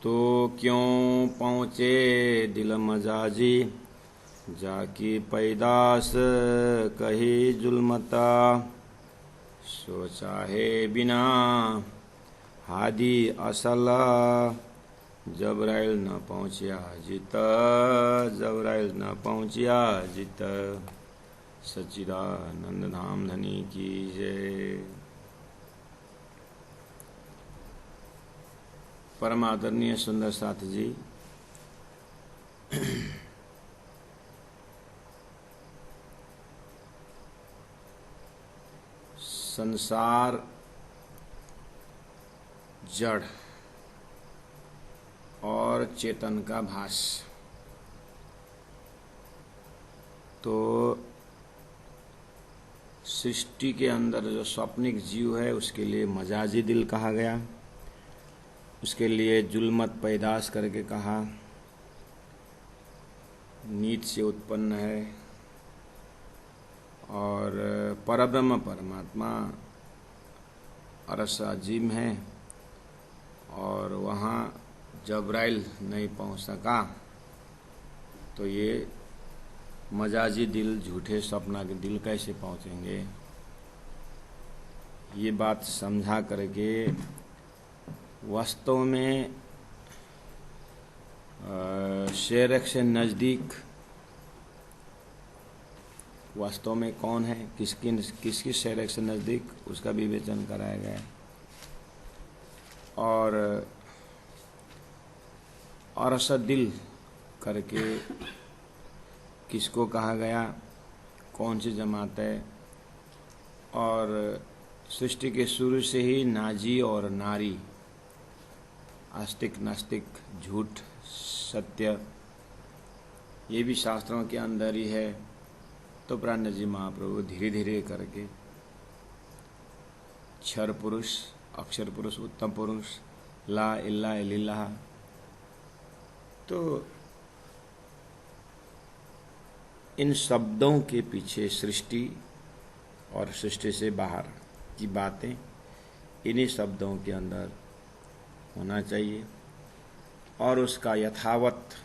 तो क्यों पहुँचे दिल मजाजी, जाकी पैदास कही जुल्मता। सोचा है बिना हादी असल, जबराइल न पहुँचिया जित, जबराइल न पहुँचिया जित। सच्चिदानंद धाम धनी की जय। परम आदरणीय सुंदर साथ जी, संसार जड़ और चेतन का भास। तो सृष्टि के अंदर जो स्वप्निक जीव है उसके लिए मजाजी दिल कहा गया, उसके लिए जुल्मत पैदास करके कहा, नीच से उत्पन्न है। और परब्रह्म परमात्मा अरस अजीम है और वहाँ जबराइल नहीं पहुँच सका, तो ये मजाजी दिल, झूठे सपना के दिल कैसे पहुँचेंगे। ये बात समझा करके वास्तव में शेर से नज़दीक वास्तव में कौन है, किसकी शेर से नज़दीक, उसका विवेचन कराया गया। और अरस दिल करके किसको कहा गया, कौन सी जमात है। और सृष्टि के शुरू से ही नाजी और नारी, आस्तिक नास्तिक, झूठ सत्य, ये भी शास्त्रों के अंदर ही है। तो प्राण जी महाप्रभु धीरे धीरे करके क्षर पुरुष, अक्षर पुरुष, उत्तम पुरुष, ला इल्ला इल्लाह, तो इन शब्दों के पीछे सृष्टि और सृष्टि से बाहर की बातें इन्हीं शब्दों के अंदर होना चाहिए और उसका यथावत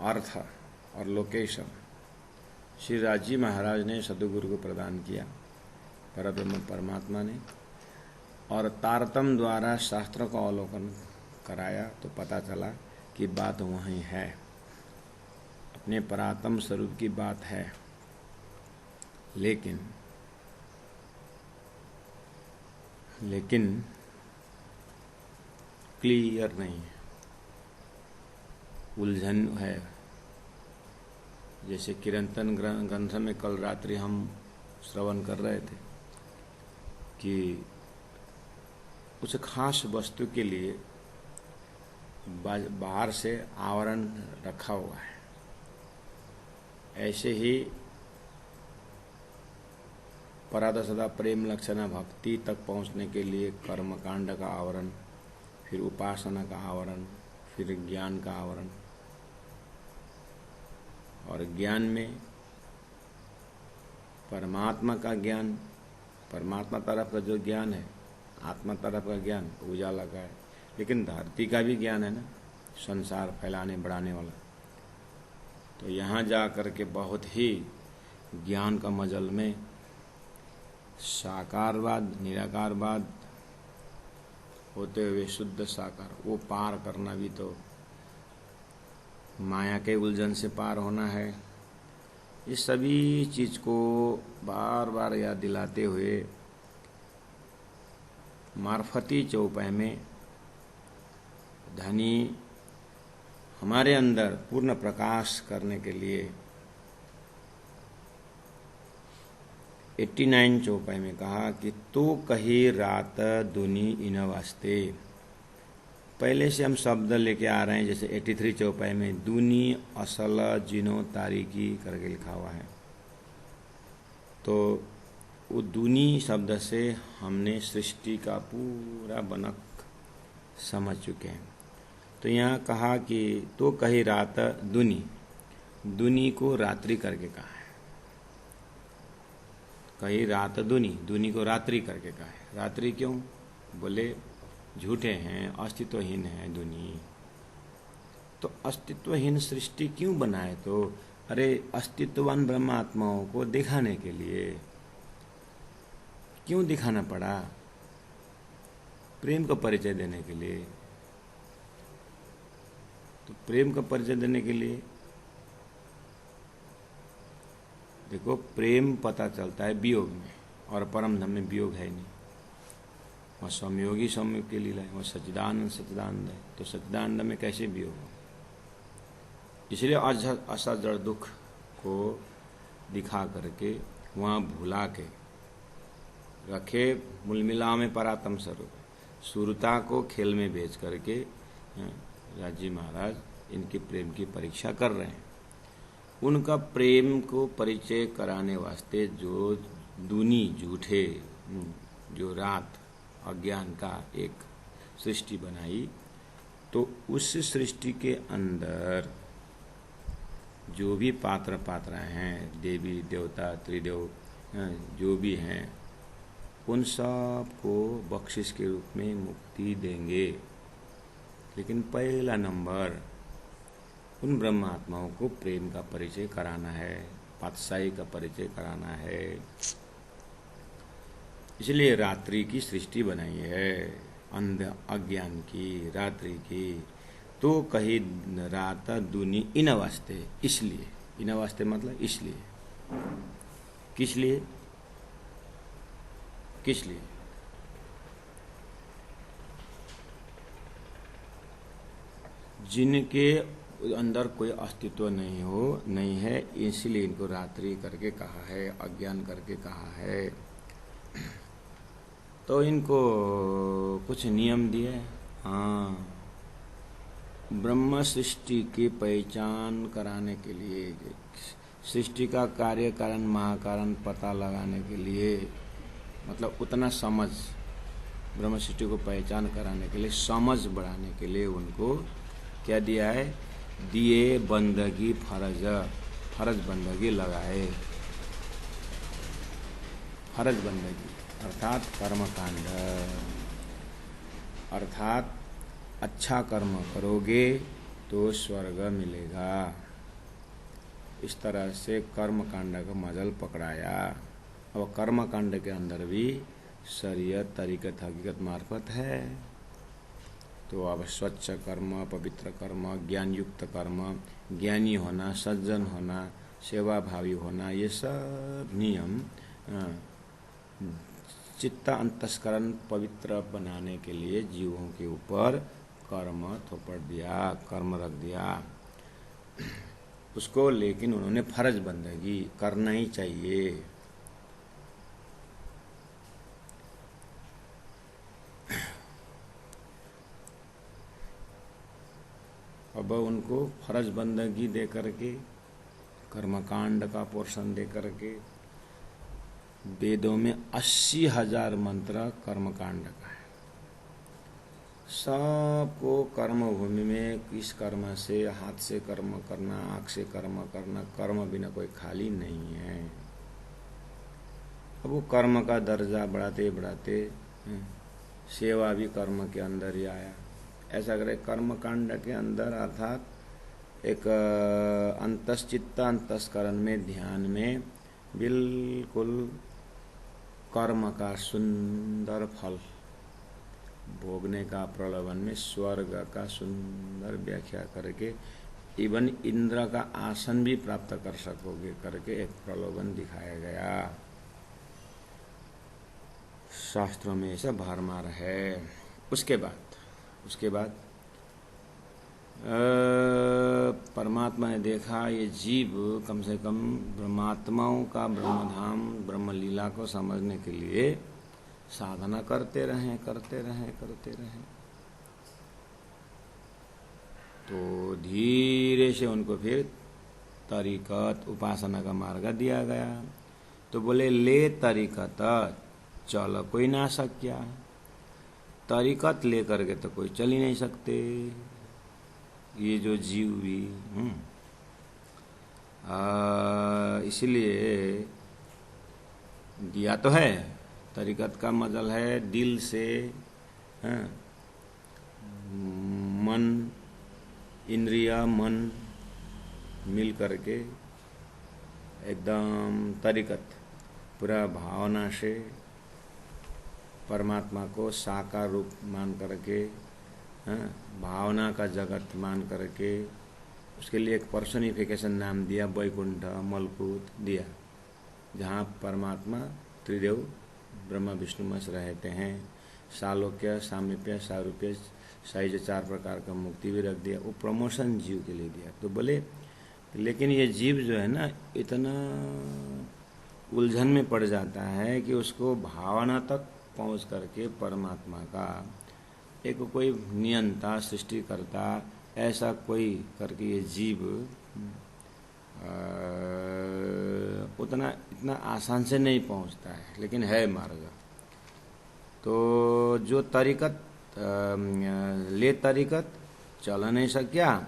अर्थ और लोकेशन श्री राजी महाराज ने सदगुरु को प्रदान किया, परब्रह्म परमात्मा ने, और तारतम द्वारा शास्त्रों का अवलोकन कराया। तो पता चला कि बात वहीं है, अपने परात्म स्वरूप की बात है, लेकिन क्लियर नहीं है, उलझन है। जैसे किरंतन ग्रंथ में कल रात्रि हम श्रवण कर रहे थे कि उस खास वस्तु के लिए बाहर से आवरण रखा हुआ है। ऐसे ही परादा सदा प्रेम लक्षणा भक्ति तक पहुंचने के लिए कर्मकांड का आवरण, फिर उपासना का आवरण, फिर ज्ञान का आवरण। और ज्ञान में परमात्मा का ज्ञान, परमात्मा तरफ का जो ज्ञान है, आत्मा तरफ का ज्ञान उजाला का है, लेकिन धरती का भी ज्ञान है ना, संसार फैलाने बढ़ाने वाला। तो यहाँ जा कर के बहुत ही ज्ञान का मजल में साकारवाद, निराकारवाद होते हुए शुद्ध साकार, वो पार करना भी तो माया के उलझन से पार होना है। इस सभी चीज को बार बार याद दिलाते हुए मार्फती चौपाई में धनी हमारे अंदर पूर्ण प्रकाश करने के लिए 89 चौपाई में कहा कि तो कही रात दुनी इन वास्ते। पहले से हम शब्द लेके आ रहे हैं, जैसे 83 चौपाई में दूनी असल जिनो तारीकी करके लिखा हुआ है। तो वो दूनी शब्द से हमने सृष्टि का पूरा बनक समझ चुके हैं। तो यहाँ कहा कि तो कही रात दुनी, दुनी को रात्रि करके कहा है। कही रात दुनी, दुनी को रात्रि करके कहा है। रात्रि क्यों? बोले झूठे हैं, अस्तित्वहीन है दुनिया। तो अस्तित्वहीन सृष्टि क्यों बनाए? तो अरे अस्तित्ववान ब्रह्मात्माओं को दिखाने के लिए। क्यों दिखाना पड़ा? प्रेम का परिचय देने के लिए। तो प्रेम का परिचय देने के लिए देखो, प्रेम पता चलता है वियोग में, और परम धाम में वियोग है नहीं। वह संयोगी संयोग की लीला है, वह सच्चिदानंद सच्चिदानंद है। तो सच्चिदानंद में कैसे वियोग हो? इसलिए असत जड़ दुख को दिखा करके वहाँ भुला के रखे मुलमिला में परातम स्वरूप। सुरता को खेल में भेज करके राजी महाराज इनके प्रेम की परीक्षा कर रहे हैं। उनका प्रेम को परिचय कराने वास्ते जो दूनी झूठे जो रात अज्ञान का एक सृष्टि बनाई, तो उस सृष्टि के अंदर जो भी पात्र पात्राएं हैं, देवी देवता त्रिदेव जो भी हैं, उन सब को बख्शिश के रूप में मुक्ति देंगे। लेकिन पहला नंबर उन ब्रह्मात्माओं को प्रेम का परिचय कराना है, पातशाही का परिचय कराना है। इसलिए रात्रि की सृष्टि बनाई है, अंध अज्ञान की रात्रि की। तो कही रात दुनी इन वास्ते, इसलिए। इन वास्ते मतलब इसलिए। किस लिए? किस लिए? जिनके अंदर कोई अस्तित्व नहीं है, इसलिए इनको रात्रि करके कहा है, अज्ञान करके कहा है। तो इनको कुछ नियम दिए। हाँ, ब्रह्म सृष्टि की पहचान कराने के लिए, सृष्टि का कार्य कारण महाकारण पता लगाने के लिए, मतलब उतना समझ, ब्रह्म सृष्टि को पहचान कराने के लिए, समझ बढ़ाने के लिए उनको क्या दिया है? दिए बंदगी फर्ज बंदगी लगाए। फर्ज बंदगी अर्थात कर्मकांड, अर्थात अच्छा कर्म करोगे तो स्वर्ग मिलेगा। इस तरह से कर्मकांड का मजल पकड़ाया। और कर्मकांड के अंदर भी शरीयत तरीकत हकीकत मार्फत है। तो अब स्वच्छ कर्म, पवित्र कर्म, ज्ञान युक्त कर्म, ज्ञानी होना, सज्जन होना, सेवाभावी होना, ये सब नियम चित्त अंतस्करण पवित्र बनाने के लिए जीवों के ऊपर कर्म थोपड़ दिया, कर्म रख दिया उसको। लेकिन उन्होंने फर्ज बंदगी करना ही चाहिए। अब उनको फर्ज बंदगी दे करके, कर्मकांड का पोर्शन दे करके, वेदों में 80,000 मंत्र कर्मकांड का है। सबको कर्म भूमि में किस कर्म से, हाथ से कर्म करना, आँख से कर्म करना, कर्म बिना कोई खाली नहीं है। अब वो कर्म का दर्जा बढ़ाते बढ़ाते सेवा भी कर्म के अंदर ही आया। ऐसा करे कर्म कांड के अंदर, अर्थात एक अंतश्चित्त अंतस्करण में, ध्यान में बिल्कुल कर्म का सुंदर फल भोगने का प्रलोभन में स्वर्ग का सुंदर व्याख्या करके, इवन इंद्र का आसन भी प्राप्त कर सकोगे करके एक प्रलोभन दिखाया गया। शास्त्रों में ऐसा भरमार है। उसके बाद परमात्मा ने देखा ये जीव कम से कम ब्रह्मात्माओं का ब्रह्मधाम ब्रह्मलीला को समझने के लिए साधना करते रहें। तो धीरे से उनको फिर तरीकत उपासना का मार्ग दिया गया। तो बोले ले तरीकत चल कोई ना सक्या। तरीकत लेकर के तो कोई चल ही नहीं सकते। ये जो जीव भी इसलिए दिया तो है, तरीकत का मजल है दिल से मन, इंद्रिया, मन मिल करके एकदम तरीकत पूरा भावना से परमात्मा को साकार रूप मान करके, भावना का जगत मान करके उसके लिए एक पर्सनिफिकेशन नाम दिया, वैकुंठ, मलकूत दिया, जहाँ परमात्मा त्रिदेव ब्रह्मा विष्णु महेश रहते हैं। सालोक्य, सामीप्य, सारूप्य, साइज 4 प्रकार का मुक्ति भी रख दिया। वो प्रमोशन जीव के लिए दिया। तो बोले लेकिन ये जीव जो है ना इतना उलझन में पड़ जाता है कि उसको भावना तक पहुंच करके परमात्मा का एक कोई नियंता, सृष्टिकर्ता ऐसा कोई करके ये जीव उतना इतना आसान से नहीं पहुंचता है, लेकिन है मार्ग। तो जो तरीकत ले तरीकत चल नहीं सक्या,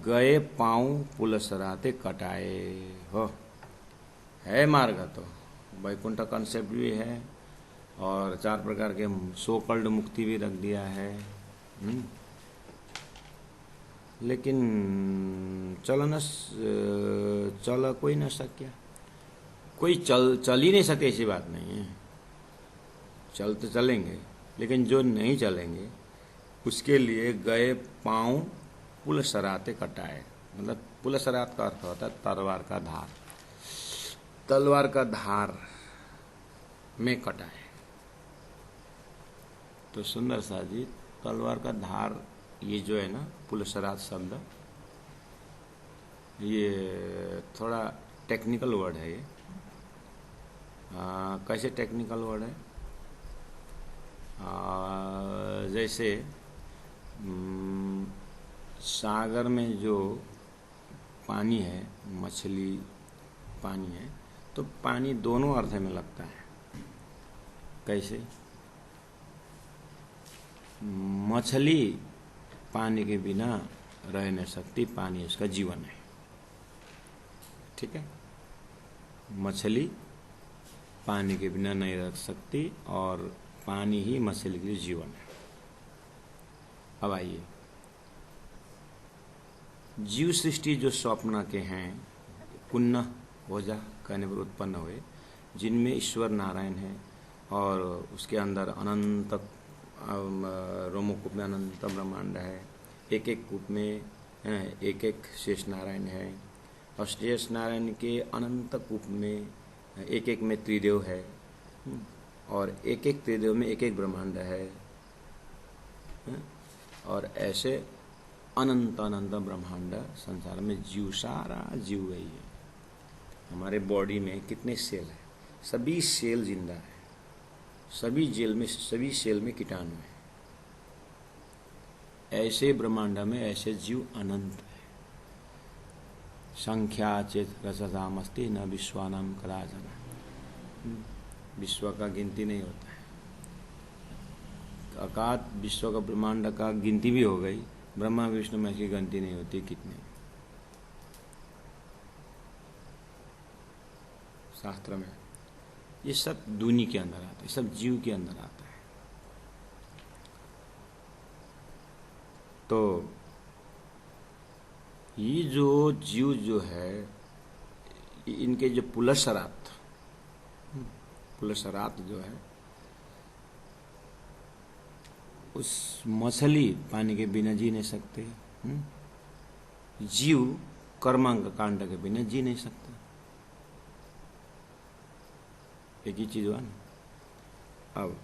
गए पाँव पुलसराते कटाए हो, है मार्ग। तो वैकुंठ कंसेप्ट भी है और 4 प्रकार के सो कल्ड मुक्ति भी रख दिया है। लेकिन चल कोई न सक्या, कोई चल ही नहीं सके, ऐसी बात नहीं है। चल तो चलेंगे, लेकिन जो नहीं चलेंगे उसके लिए गए पाँव पुलसराते कटाए। मतलब पुलसरात का अर्थ होता है तलवार का धार, तलवार का धार में कटाए। तो सुंदर सा जी, तलवार का धार, ये जो है ना पुलसरात शब्द, ये थोड़ा टेक्निकल वर्ड है। ये कैसे टेक्निकल वर्ड है? जैसे सागर में जो पानी है, मछली पानी है, तो पानी दोनों अर्थ में लगता है। कैसे? मछली पानी के बिना रह नहीं सकती, पानी उसका जीवन है। ठीक है, मछली पानी के बिना नहीं रह सकती और पानी ही मछली के लिए जीवन है। अब आइए, जीव सृष्टि जो स्वप्न के हैं, कुन्न ओजा कहने पर उत्पन्न हुए, जिनमें ईश्वर नारायण है और उसके अंदर अनंत रोमकूप में अनंत ब्रह्मांड है। एक एक कूप में एक एक शेष नारायण है और शेष नारायण के अनंत कूप में एक एक में त्रिदेव है और एक एक त्रिदेव में एक एक ब्रह्मांड है। और ऐसे अनंत अनंत ब्रह्मांड संसार में जीव, सारा जीव वही है। हमारे बॉडी में कितने सेल है? सभी सेल जिंदा है, सभी सेल में कीटाणु है। ऐसे ब्रह्मांड में ऐसे जीव अनंत है। संख्या चेत रसदामस्ति न विश्वानाम कदाचन, विश्व का गिनती नहीं होता है। अकात विश्व का ब्रह्मांड का गिनती भी हो गई, ब्रह्मा विष्णु में की गिनती नहीं होती कितने। शास्त्र में ये सब दूनी के अंदर आता है, सब जीव के अंदर आता है। तो ये जो जीव जो है, इनके जो पुलसरात जो है, उस मछली पानी के बिना जी नहीं सकते, जीव कर्मांग कांड के बिना जी नहीं सकता। एक ही चीज हुआ ना। अब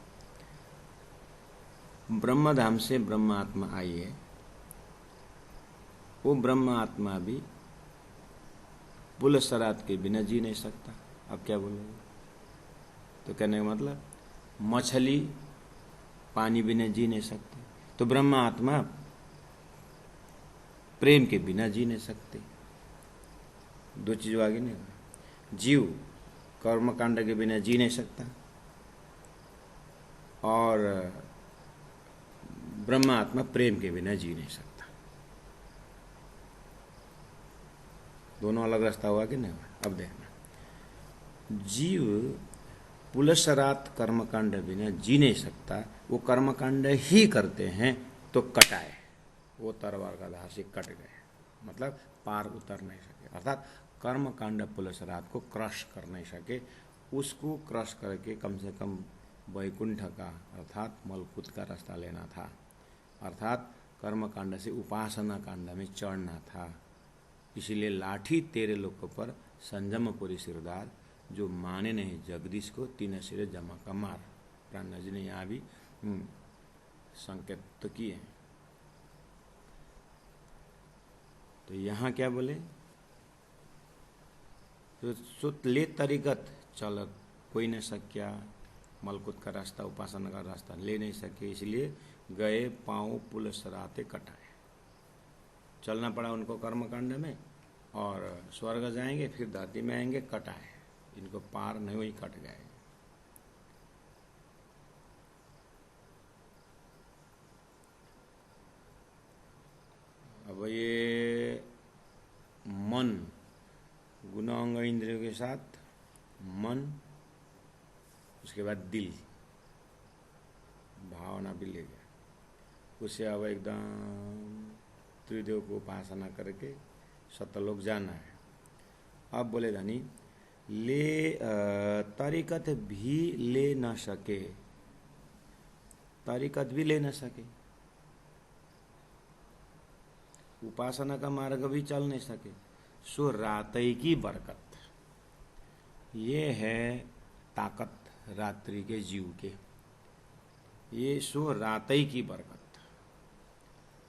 ब्रह्म धाम से ब्रह्म आत्मा आई है, वो ब्रह्म आत्मा भी पुलसरात के बिना जी नहीं सकता। अब क्या बोलोगे? तो कहने का मतलब मछली पानी बिना जी नहीं सकती, तो ब्रह्म आत्मा प्रेम के बिना जी नहीं सकते। दो चीज आगे नहीं। जीव कर्मकांड के बिना जी नहीं सकता और ब्रह्म आत्मा प्रेम के बिना जी नहीं सकता। दोनों अलग रास्ता हुआ कि नहीं हुआ? अब देखना, जीव पुलसरात कर्मकांड बिना जी नहीं सकता, वो कर्मकांड ही करते हैं तो कटाए, वो तलवार का धार से कट गए, मतलब पार उतर नहीं सके, अर्थात कर्म कांड पुलसरात को क्रश कर नहीं सके। उसको क्रश करके कम से कम वैकुंठ का अर्थात मलकुत का रास्ता लेना था, अर्थात कर्म कांड से उपासना कांड में चढ़ना था। इसीलिए लाठी तेरे लोग पर संजमपुरी सिरदार, जो माने नहीं जगदीश को, तीन सिरे जमा का मार। प्राण जी ने यहाँ भी संकेत तो किए हैं। तो यहाँ क्या बोले, तो सुत ले तरीकत चल कोई न सक्या, मलकुत का रास्ता उपासना का रास्ता ले नहीं सके, इसलिए गए पाँव पुलसराते कटाए। चलना पड़ा उनको कर्मकांड में, और स्वर्ग जाएंगे फिर धरती में आएंगे, कटाए, इनको पार नहीं हुई, कट गए। अब ये मन, गुणांग इंद्रियों के साथ मन, उसके बाद दिल, भावना भी ले गया, उससे अब एकदम त्रिदेव को उपासना करके सतलोक जाना है। अब बोले धनी, ले तरीकत भी ले न सके, तरीकत भी ले न सके, उपासना का मार्ग भी चल नहीं सके। सो रातई की बरकत, ये है ताकत रात्रि के जीव के, ये सो रातई की बरकत,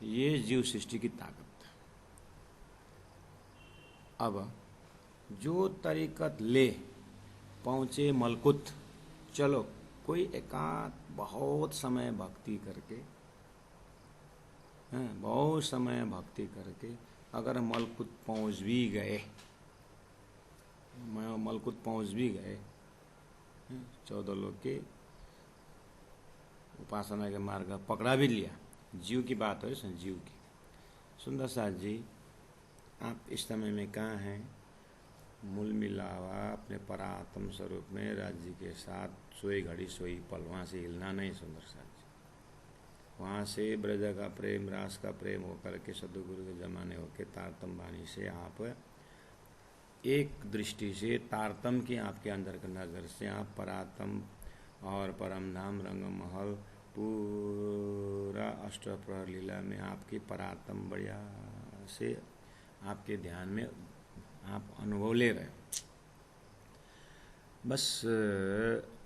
ये जीव सृष्टि की ताकत। अब जो तरीकत ले पहुँचे मलकुत, चलो कोई एकांत बहुत समय भक्ति करके, बहुत समय भक्ति करके अगर मलकुत पहुँच भी गए, मलकुत पहुँच भी गए, 14 लोग के उपासना के मार्ग पकड़ा भी लिया, जीव की बात है, जीव की। सुंदर साथ जी, आप इस समय में कहाँ हैं? मूल मिलावा अपने परात्म स्वरूप में राज्य के साथ, सोई घड़ी सोई पल, वहाँ से हिलना नहीं सुंदर साथ जी। वहाँ से ब्रज का प्रेम, रास का प्रेम होकर के सदगुरु के जमाने होकर तारतम वाणी से आप एक दृष्टि से तारतम की आपके अंदर की नज़र से आप परात्म और परम धाम रंग महल पूरा अष्टप्रहर लीला में आपकी परात्म बढ़िया से आपके ध्यान में आप अनुभव ले रहे हो। बस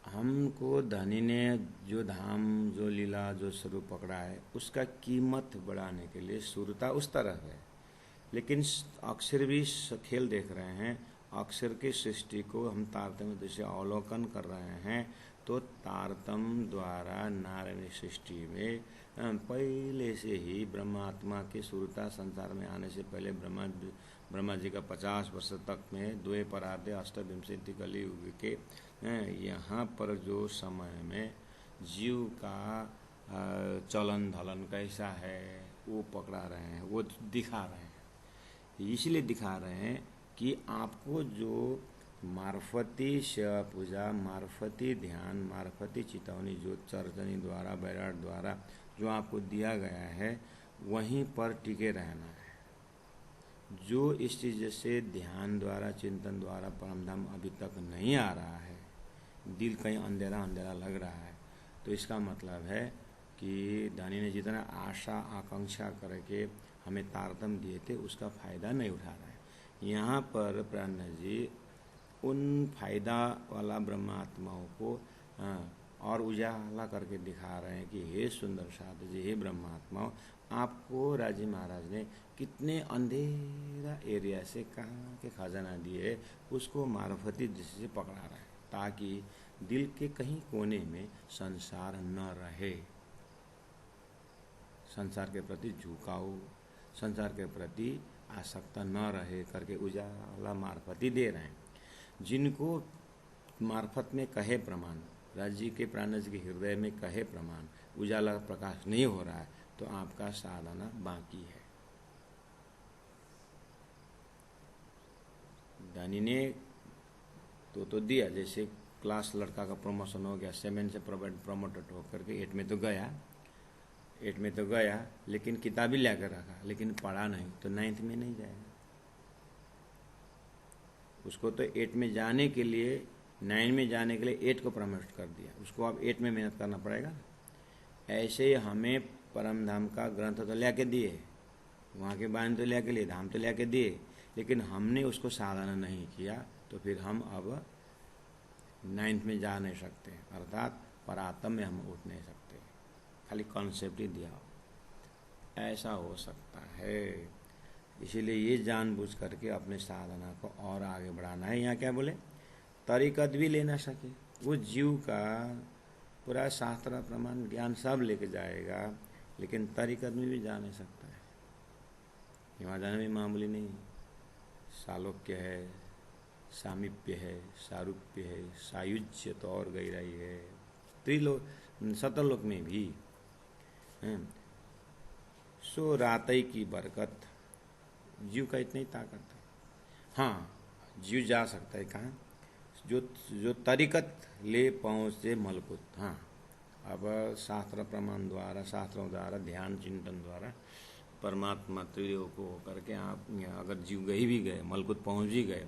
हमको धनी ने जो धाम, जो लीला, जो स्वरूप पकड़ा है, उसका कीमत बढ़ाने के लिए सुरता उस तरह है, लेकिन अक्षर भी खेल देख रहे हैं। अक्षर की सृष्टि को हम तारतम्य दृष्टि अवलोकन कर रहे हैं, तो तारतम्य द्वारा नारायणी सृष्टि में पहले से ही ब्रह्मात्मा की सुरता संसार में आने से पहले ब्रह्मा जी का 50 वर्ष तक में द्वे परार्धे अष्टविंशति कलियुग के यहाँ पर जो समय में जीव का चलन धलन कैसा है वो पकड़ा रहे हैं, वो दिखा रहे हैं। इसलिए दिखा रहे हैं कि आपको जो मार्फती पूजा, मार्फती ध्यान, मार्फती चितौनी, जो चर्चनी द्वारा, बैराट द्वारा जो आपको दिया गया है, वहीं पर टिके रहना है। जो इस चीज़ से ध्यान द्वारा, चिंतन द्वारा परमधाम अभी तक नहीं आ रहा है, दिल कहीं अंधेरा अंधेरा लग रहा है, तो इसका मतलब है कि धनी ने जितना आशा आकांक्षा करके हमें तारतम दिए थे, उसका फ़ायदा नहीं उठा रहा है। यहाँ पर प्राण जी उन फायदा वाला ब्रह्मात्माओं को और उजाला करके दिखा रहे हैं कि हे सुंदर साध जी, हे ब्रह्मात्माओं, आपको राजी महाराज ने कितने अंधेरा एरिया से कहाँ के खजाना दिए, उसको मार्फती दृष्टि से पकड़ा रहा है, ताकि दिल के कहीं कोने में संसार न रहे, संसार के प्रति झुकाव, संसार के प्रति आसक्ता न रहे करके उजाला मार्फती दे रहे हैं। जिनको मार्फत में कहे प्रमाण, राज्य के प्राणज के हृदय में कहे प्रमाण उजाला प्रकाश नहीं हो रहा है, तो आपका साधना बाकी है। धनी ने तो दिया, जैसे क्लास लड़का का प्रमोशन हो गया, 7 से प्रोमोटेड होकर के 8 में तो गया, एट में तो गया लेकिन किताब ही लेकर रखा, लेकिन पढ़ा नहीं, तो 9th में नहीं जाएगा। उसको तो 8 में जाने के लिए, 9 में जाने के लिए 8 को प्रमोट कर दिया, उसको अब 8 में मेहनत करना पड़ेगा। ऐसे ही हमें परम धाम का ग्रंथ तो ले के दिए, वहाँ के बाण तो ले के लिए, धाम तो ले के दिए, लेकिन हमने उसको साधना नहीं किया, तो फिर हम अब 9th में जा नहीं सकते, अर्थात परात्म में हम उठ नहीं सकते, खाली कॉन्सेप्ट ही दिया। ऐसा हो सकता है। इसीलिए ये जानबूझ करके अपने साधना को और आगे बढ़ाना है। यहाँ क्या बोले, तरीकत भी ले ना सके, वो जीव का पूरा शास्त्र प्रमाण ज्ञान सब लेके जाएगा, लेकिन तरीकत में भी जा नहीं सकता है। यहाँ जाना भी मामूली नहीं, सालोक्य है, सामीप्य है, सारूप्य है, सायुज्य तो और गहराई है, त्रिलोक सतलोक में भी है। सो रातई की बरकत, जीव का इतनी ताकत है। हाँ, जीव जा सकता है कहाँ, जो तरीकत ले पहुँचे मलकुत। हाँ, अब शास्त्र प्रमाण द्वारा, शास्त्रों द्वारा, ध्यान चिंतन द्वारा परमात्मा त्रिलोक को होकर के आप अगर जीव गए भी गए, मलकुत पहुँच भी गए,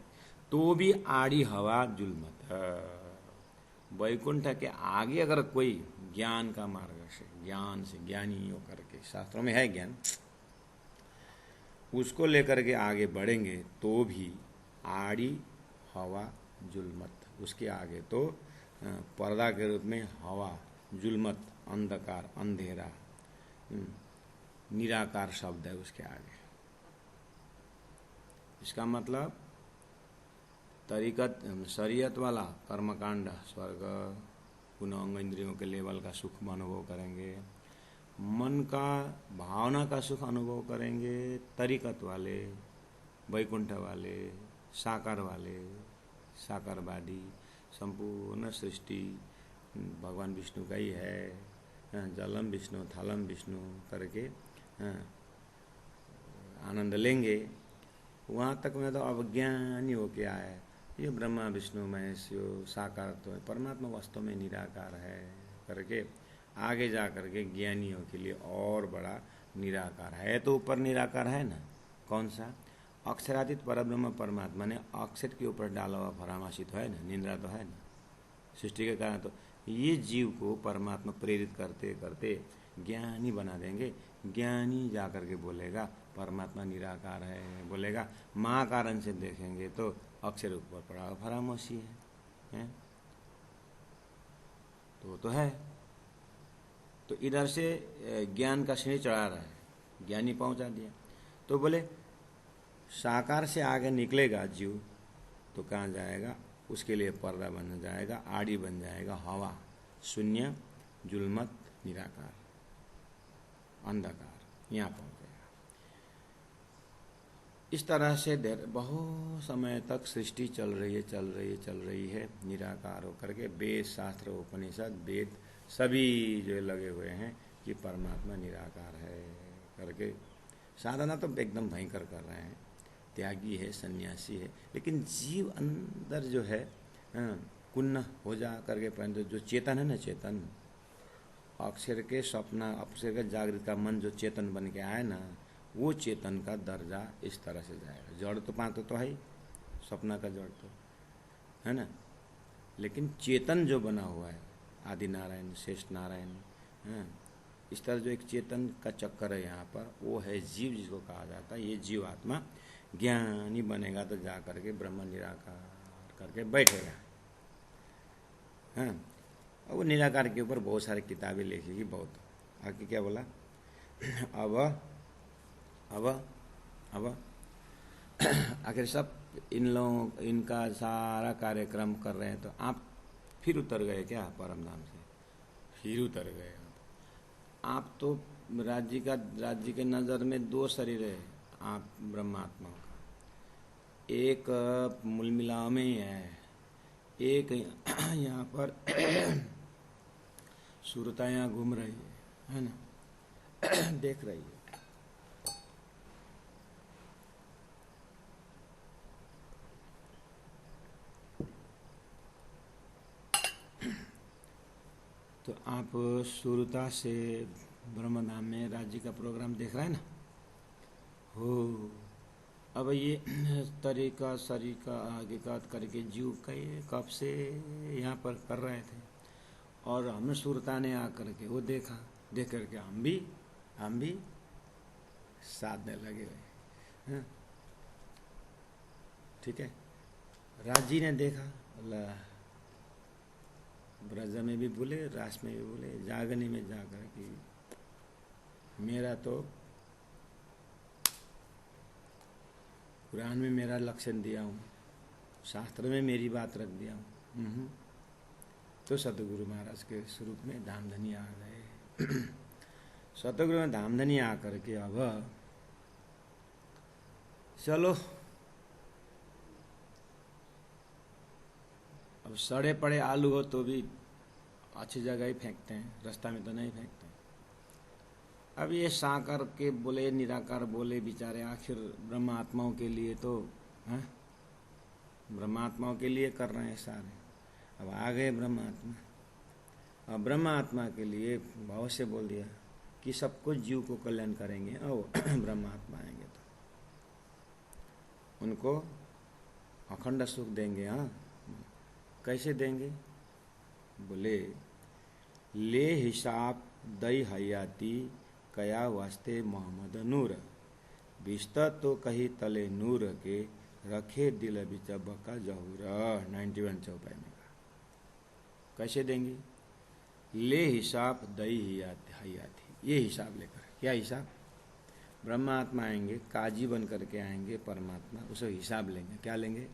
तो भी आड़ी हवा जुल्मत है। वैकुंठ के आगे अगर कोई ज्ञान का मार्ग से, ज्ञान से ज्ञानी होकर के, शास्त्रों में है ज्ञान, उसको लेकर के आगे बढ़ेंगे तो भी आड़ी हवा जुल्मत, उसके आगे तो पर्दा के रूप में हवा, जुल्मत, अंधकार, अंधेरा, निराकार शब्द है उसके आगे। इसका मतलब तरीकत, शरीयत वाला कर्मकांड, स्वर्ग, पुनः अंग इंद्रियों के लेवल का सुख अनुभव करेंगे, मन का भावना का सुख अनुभव करेंगे तरीकत वाले, वैकुंठ वाले, साकार वाले, साकारवादी। संपूर्ण सृष्टि भगवान विष्णु का ही है, जलम विष्णु थलम विष्णु करके आनंद लेंगे। वहाँ तक में तो अज्ञानी होके आए, ये ब्रह्मा विष्णु महेश यो साकार तो है, परमात्मा वास्तव में निराकार है करके आगे जा करके ज्ञानियों के लिए और बड़ा निराकार है। तो ऊपर निराकार है ना, कौन सा, अक्षरातीत परब्रह्म परमात्मा ने अक्षर के ऊपर डाला हुआ फरामासी तो है ना, निंद्रा तो है ना, सृष्टि के कारण। तो ये जीव को परमात्मा प्रेरित करते करते ज्ञानी बना देंगे। ज्ञानी जा करके बोलेगा परमात्मा निराकार है, बोलेगा माँ कारण से देखेंगे तो अक्षर ऊपर पड़ा हुआ फरामासी है? तो है। तो इधर से ज्ञान का श्रेणी चढ़ा रहा है, ज्ञानी पहुंचा दिया। तो बोले साकार से आगे निकलेगा जीव तो कहाँ जाएगा, उसके लिए पर्दा बन जाएगा, आड़ी बन जाएगा, हवा, शून्य, जुल्मत, निराकार, अंधकार, यहाँ पहुँच जाएगा। इस तरह से बहुत समय तक सृष्टि चल रही है निराकार होकर के। वेद, शास्त्र, उपनिषद, वेद सभी जो लगे हुए हैं कि परमात्मा निराकार है करके। साधना तो एकदम भयंकर कर रहे हैं, त्यागी है, सन्यासी है, लेकिन जीव अंदर जो है कुन्न हो जा करके, परंतु जो चेतन है ना, चेतन अक्षर के सपना, अक्षर के जागृत का मन जो चेतन बन के आए ना, वो चेतन का दर्जा इस तरह से जाएगा। जड़ तो पांच तो है ही, सपना का जड़ तो है ना, लेकिन चेतन जो बना हुआ है, आदि नारायण, शेष नारायण, इस तरह जो एक चेतन का चक्कर है यहाँ पर, वो है जीव, जिसको कहा जाता है। ये जीव आत्मा ज्ञानी बनेगा तो जा करके ब्रह्म निराकार करके बैठेगा। हाँ, और वो निराकार के ऊपर बहुत सारी किताबें लिखेगी, बहुत। आगे क्या बोला, अब आखिर सब इन लोगों, इनका सारा कार्यक्रम कर रहे हैं, तो आप फिर उतर गए क्या परम धाम से? फिर उतर गए आप तो राज्य के नज़र में दो शरीर है आप ब्रह्मात्मा का, एक मूल मिलाव में ही है, एक यहाँ पर सुरता यहाँ घूम रही है ना, देख रही है। तो आप सुरता से ब्रह्मधाम में राज्य का प्रोग्राम देख रहा है ना। हो अब ये तरीका सरीका हकीकत करके जीव कई कब से यहाँ पर कर रहे थे, और हमें सुरता ने आकर के वो देखा, देख करके हम भी साधने लगे हुए हैं। ठीक है, राजी ने देखा, अल्लाह ब्रज में भी बोले, रास में भी बोले, जागने में जाकर कि मेरा तो कुरान में मेरा लक्षण दिया हूँ, शास्त्र में मेरी बात रख दिया हूँ। तो सतगुरु महाराज के स्वरूप में धामधनी आ गए। सतगुरु में धामधनी आकर के अब चलो, अब सड़े पड़े आलू हो तो भी अच्छी जगह ही फेंकते हैं, रास्ता में तो नहीं फेंकते। अब ये साकार के बोले, निराकार बोले बेचारे, आखिर ब्रह्मात्माओं के लिए तो हैं, ब्रह्मात्माओं के लिए कर रहे हैं सारे। अब आ गए ब्रह्मात्मा, अब ब्रह्मात्मा के लिए भाव से बोल दिया कि सब कुछ जीव को कल्याण करेंगे, और ब्रह्मात्मा आएंगे तो उनको अखंड सुख देंगे। हाँ, कैसे देंगे? बोले ले हिसाब दई हयाती कया वास्ते मोहम्मद नूर, बिस्तर तो कही तले नूर के रखे दिल बिचब का जहूर। 91 चौपाई में कहा, कैसे देंगे? ले हिसाब दई हयाती, ये हिसाब लेकर। क्या हिसाब? ब्रह्मात्मा आएंगे, काजी बन करके आएंगे परमात्मा, उसे हिसाब लेंगे। क्या लेंगे?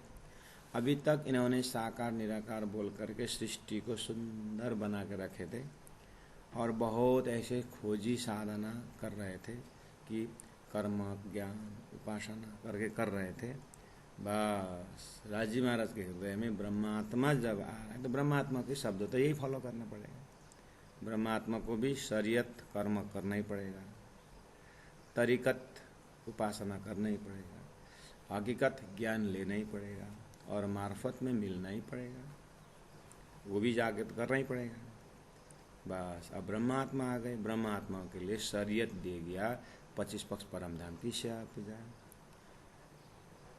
अभी तक इन्होंने साकार निराकार बोल करके सृष्टि को सुंदर बना के रखे थे, और बहुत ऐसे खोजी साधना कर रहे थे कि कर्म ज्ञान उपासना करके कर रहे थे। बस राजी महाराज के हृदय में ब्रह्मात्मा जब आ रहा है तो ब्रह्मात्मा के शब्द तो यही फॉलो करना पड़ेगा। ब्रह्मात्मा को भी शरीयत कर्म करना ही पड़ेगा, तरीकत उपासना करना ही पड़ेगा, हकीकत ज्ञान लेना ही पड़ेगा, और मार्फत में मिलना ही पड़ेगा, वो भी जाके तो करना ही पड़ेगा। बस अब ब्रह्मात्मा आ गए, ब्रह्मात्मा के लिए शरीयत दे गया 25 पक्ष परमधाम की सेवा पूजा।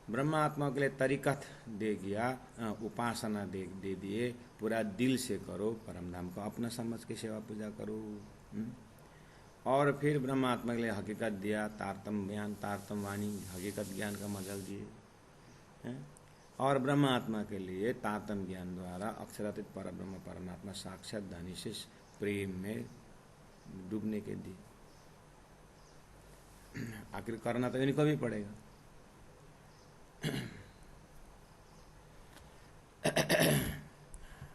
ब्रह्मात्मा के लिए तरीकत दे गया, उपासना दे दिए, पूरा दिल से करो परमधाम को, अपना समझ के सेवा पूजा करो। और फिर ब्रह्मात्मा के लिए हकीकत दिया, तारतम ज्ञान, तारतम वाणी, हकीकत ज्ञान का मजल दिए। और ब्रह्मात्मा के लिए तारतम ज्ञान द्वारा अक्षरातीत परब्रह्म परमात्मा साक्षात धनी से प्रेम में डूबने के दिए। आखिर करना तो इनको भी पड़ेगा।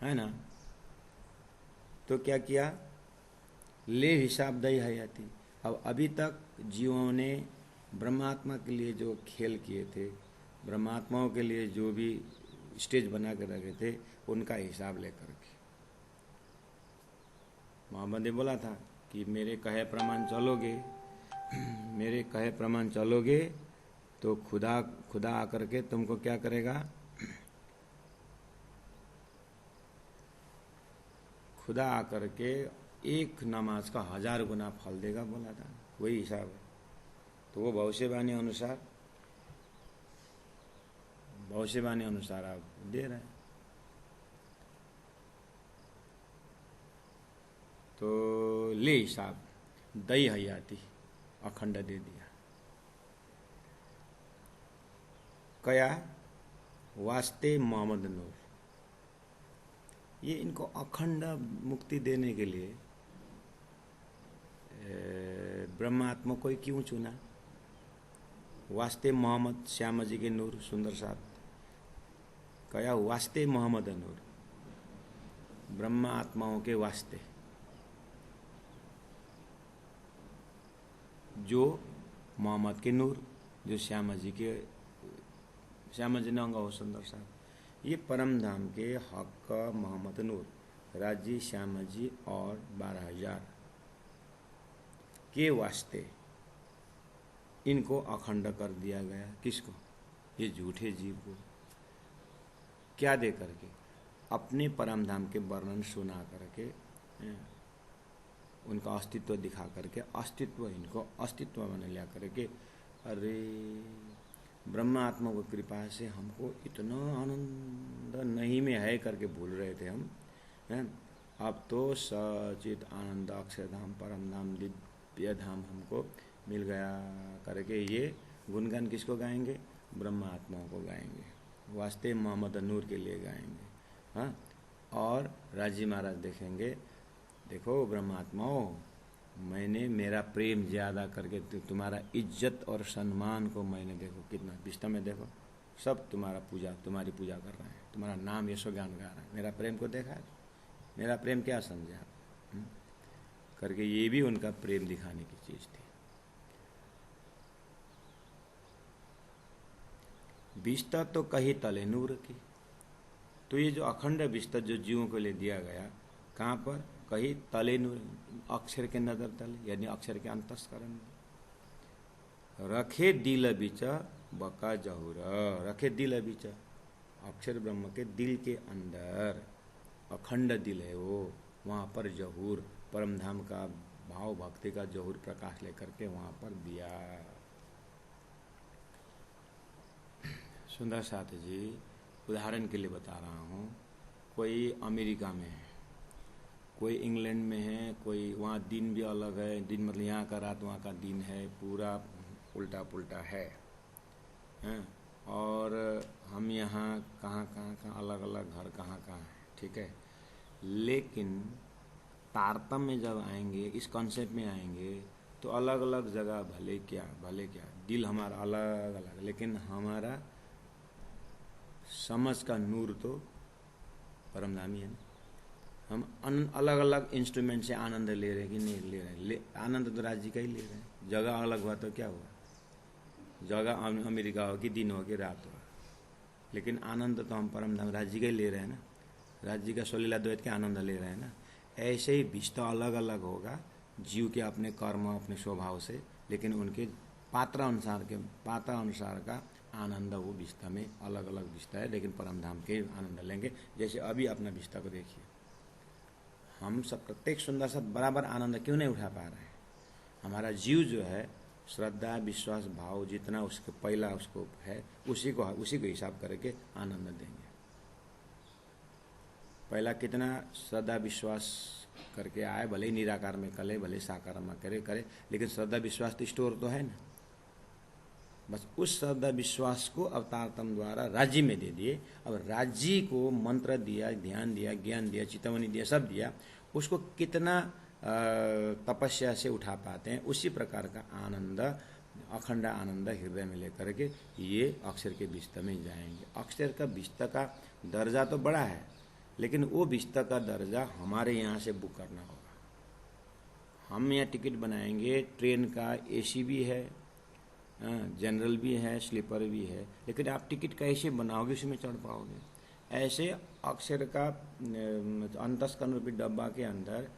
है ना? तो क्या किया? ले हिसाब दई हयाती। अब अभी तक जीवों ने ब्रह्मात्मा के लिए जो खेल किए थे, ब्रह्मात्माओं के लिए जो भी स्टेज बना कर रखे थे, उनका हिसाब लेकर के मोहम्मद ने बोला था कि मेरे कहे प्रमाण चलोगे, मेरे कहे प्रमाण चलोगे तो खुदा आकर के तुमको क्या करेगा? खुदा आकर के एक नमाज का 1000 गुना फल देगा, बोला था। वही हिसाब है। तो वो भविष्यवाणी अनुसार आप दे रहे हैं। तो ले हिसाब दई हयाती अखंड दे दिया। कया वास्ते मोहम्मद नूर, ये इनको अखंड मुक्ति देने के लिए ब्रह्मात्मा को क्यों चुना? वास्ते मोहम्मद, श्यामा जी के नूर, सुंदर साथ। कया वास्ते मोहम्मद नूर, ब्रह्मा आत्माओं के वास्ते, जो मोहम्मद के नूर, जो श्यामा जी ने अंगा हो सुंदर साथ। ये परम धाम के हक मोहम्मद नूर, राजी, श्यामा जी और 12,000 के वास्ते इनको अखंड कर दिया गया। किसको? ये झूठे जीव को। क्या दे करके? अपने परम धाम के वर्णन सुना करके उनका अस्तित्व दिखा करके अस्तित्व इनको अस्तित्व में लिया करके, अरे ब्रह्मात्मा की कृपा से हमको इतना आनंद नहीं में है करके भूल रहे थे हम, हैं। अब तो सचित आनंद अक्षरधाम परम धाम दिव्य धाम हमको मिल गया करके ये गुणगान किसको गाएंगे? ब्रह्मात्माओं को गाएंगे, वास्ते मोहम्मद नूर के लिए गाएंगे। हाँ, और राजी महाराज देखेंगे, देखो ब्रह्मात्माओं, मैंने मेरा प्रेम ज़्यादा करके तुम्हारा इज्जत और सम्मान को मैंने देखो कितना विस्तार में, देखो सब तुम्हारा पूजा, तुम्हारी पूजा कर रहे हैं, तुम्हारा नाम यशोगान गा रहे हैं, मेरा प्रेम को देखा है, मेरा प्रेम क्या समझा करके ये भी उनका प्रेम दिखाने की चीज़ थी। विस्ता तो कही तले नूर की, तो ये जो अखंड विस्ता जो जीवों को लिए दिया गया, कहाँ पर? कहीं तले नूर, अक्षर के नजर तले, यानी अक्षर के अंतस्करण में। रखे दिल बीच बका जहूर, रखे दिल बीच, अक्षर ब्रह्म के दिल के अंदर अखंड दिल है वो, वहाँ पर जहूर परम धाम का भाव भक्ति का जहूर प्रकाश लेकर के वहाँ पर दिया। सुंदर साथ जी, उदाहरण के लिए बता रहा हूँ, कोई अमेरिका में है, कोई इंग्लैंड में है, कोई वहाँ दिन भी अलग है, दिन मतलब यहाँ का रात वहाँ का दिन है, पूरा उल्टा पुल्टा है, हैं। और हम यहाँ कहाँ अलग अलग घर कहाँ है, ठीक है। लेकिन तारतम्य में जब आएंगे, इस कॉन्सेप्ट में आएंगे, तो अलग अलग जगह भले क्या दिल हमारा अलग अलग, लेकिन हमारा समझ का नूर तो परमधामी है ना। हम अलग अलग इंस्ट्रूमेंट से आनंद ले रहे हैं कि नहीं ले रहे हैं? आनंद तो राज्य का ही ले रहे हैं। जगह अलग हुआ तो क्या हुआ? जगह अमेरिका हो कि दिन हो कि रात हो, लेकिन आनंद तो हम परमधाम राज्य का ही ले रहे हैं ना। राज्य का स्वलीला द्वैत के आनंद ले रहे हैं ना। ऐसे ही विस्ता अलग अलग होगा जीव के अपने कर्म अपने स्वभाव से, लेकिन उनके पात्र अनुसार का आनंद वो विस्ता में अलग अलग विस्ता है, लेकिन परमधाम के आनंद लेंगे। जैसे अभी अपना विस्ता को देखिए, हम सब प्रत्येक सुंदर सा बराबर आनंद क्यों नहीं उठा पा रहे हैं? हमारा जीव जो है श्रद्धा विश्वास भाव जितना उसको पहला उसको है, उसी को हिसाब करके आनंद देंगे। पहला कितना श्रद्धा विश्वास करके आए, भले ही निराकार में करे, भले साकार में करे, लेकिन श्रद्धा विश्वास तो स्टोर तो है ना। बस उस श्रद्धा विश्वास को अवतारतम द्वारा राज्य में दे दिए। अब राज्य को मंत्र दिया, ध्यान दिया, ज्ञान दिया, चेतावनी दिया, सब दिया, उसको कितना तपस्या से उठा पाते हैं, उसी प्रकार का आनंद, अखंड आनंद हृदय में लेकर के ये अक्षर के विस्ता में जाएंगे। अक्षर का विस्ता का दर्जा तो बड़ा है, लेकिन वो विस्ता का दर्जा हमारे यहाँ से बुक करना होगा। हम यहाँ टिकट बनाएंगे, ट्रेन का एसी भी है, जनरल भी है, स्लीपर भी है, लेकिन आप टिकट कैसे बनाओगे, उसमें चढ़ पाओगे? ऐसे अक्षर का अंतस्करण रूपी डब्बा के अंदर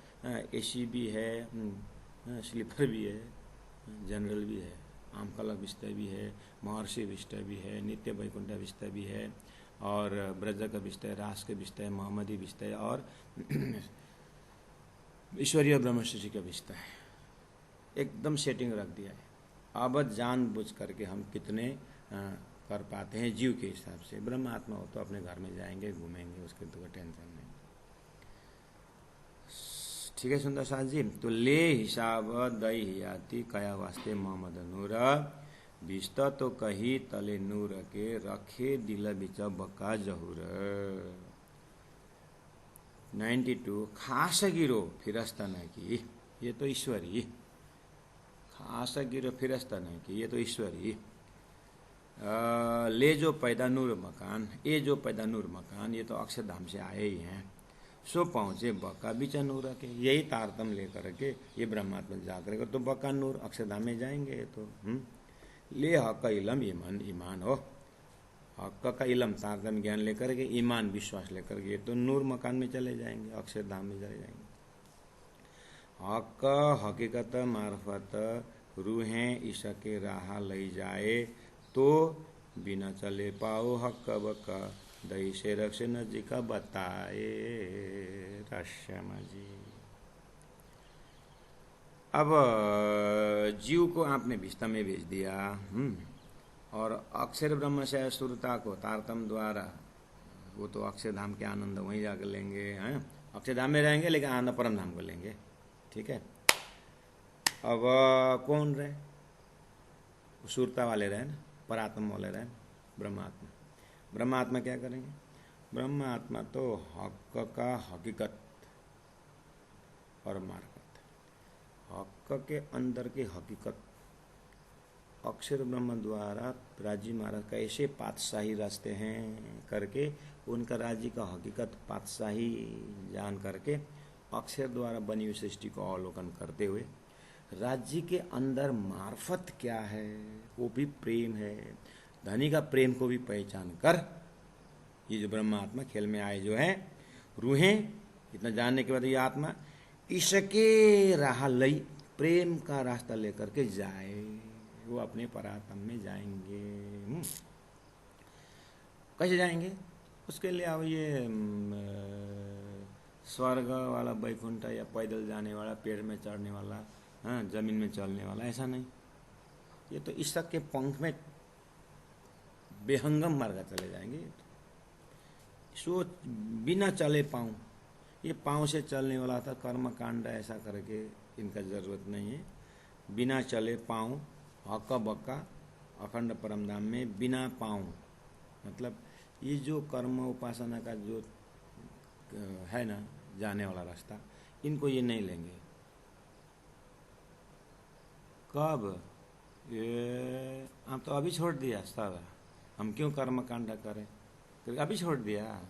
एसी भी है, स्लीपर भी है, जनरल भी है, आमकला विस्ता भी है, महर्षि विस्ता भी है, नित्य वैकुंठ विस्ता भी है, और ब्रज का विस्ता है, रास का विस्ता है, मोहम्मदी विस्ता है, और ईश्वरीय ब्रह्मश्री का विस्ता है। एकदम सेटिंग रख दिया है। अब जानबूझ करके हम कितने कर पाते हैं जीव के हिसाब से। ब्रह्मात्मा हो तो अपने घर में जाएंगे, घूमेंगे, उसके तो कोई टेंशन नहीं। ठीक है सुंदर साथ जी। तो ले हिसाब दई हियाती कया वास्ते मोहम्मद नूर विस्ता तो कही तले नूर के रखे दिल बिच बका जहूर। 92 खास गिरो फिरस्ता न की, ये तो ईश्वरी। खास गिरो फिरस्ता न की, ये तो ईश्वरी। ले जो पैदा नूर मकान, ये जो पैदा नूर मकान, ये तो अक्षरधाम से आए ही हैं। सो पहुँचे बका बीच नूर के, यही तारतम लेकर के ये ब्रह्मात्मा जाकर के तो बका नूर अक्षरधाम में जाएंगे। तो ले हक इलम ईमान हो, हक का इलम तारतम ज्ञान लेकर के, ईमान विश्वास लेकर के तो नूर मकान में चले जाएंगे, अक्षरधाम में चले जाएंगे। हक हकीकत मार्फत रूहें ईशके राह लई जाए, तो बिना चले पाओ हक बका दही से रक्ष नजिका बताए। रश्यम जी अब जीव को आपने विष्ठा में भेज दिया, और अक्षर ब्रह्म से सुरता को तारतम द्वारा, वो तो अक्षरधाम के आनंद वहीं जाकर लेंगे, हैं, अक्षरधाम में रहेंगे लेकिन आनंद परम धाम को लेंगे, ठीक है। अब कौन रहे? सुरता वाले रहे ना, परात्मा वाले रहे, ब्रह्मात्मा। ब्रह्मात्मा क्या करेंगे? ब्रह्मात्मा तो हक का हकीकत और मार्फत, हक के अंदर की हकीकत अक्षर ब्रह्म द्वारा राजी महाराज कैसे पातशाही रास्ते हैं करके उनका राज्य का हकीकत पातशाही जान करके अक्षर द्वारा बनी हुई सृष्टि को अवलोकन करते हुए राज्य के अंदर मार्फत क्या है, वो भी प्रेम है, धनी का प्रेम को भी पहचान कर ये जो ब्रह्मात्मा खेल में आए जो है रूहें, इतना जानने के बाद ये आत्मा इसके राह लई प्रेम का रास्ता लेकर के जाए, वो अपने परात्म में जाएंगे। कैसे जाएंगे? उसके लिए अब ये स्वर्ग वाला बैकुंठ या पैदल जाने वाला, पेड़ में चढ़ने वाला, हाँ, जमीन में चलने वाला, ऐसा नहीं। ये तो ईश्वर के पंख में बेहंगम मार्ग चले जाएंगे। सो बिना चले पाँव, ये पाँव से चलने वाला था कर्म कांड, ऐसा करके इनका जरूरत नहीं है। बिना चले पाँव हक्का बक्का अखंड परमधाम में बिना पाँव, मतलब ये जो कर्म उपासना का जो है ना जाने वाला रास्ता, इनको ये नहीं लेंगे। कब? ये हम तो अभी छोड़ दिया सब, हम क्यों कर्म कांड करें, तो अभी छोड़ दिया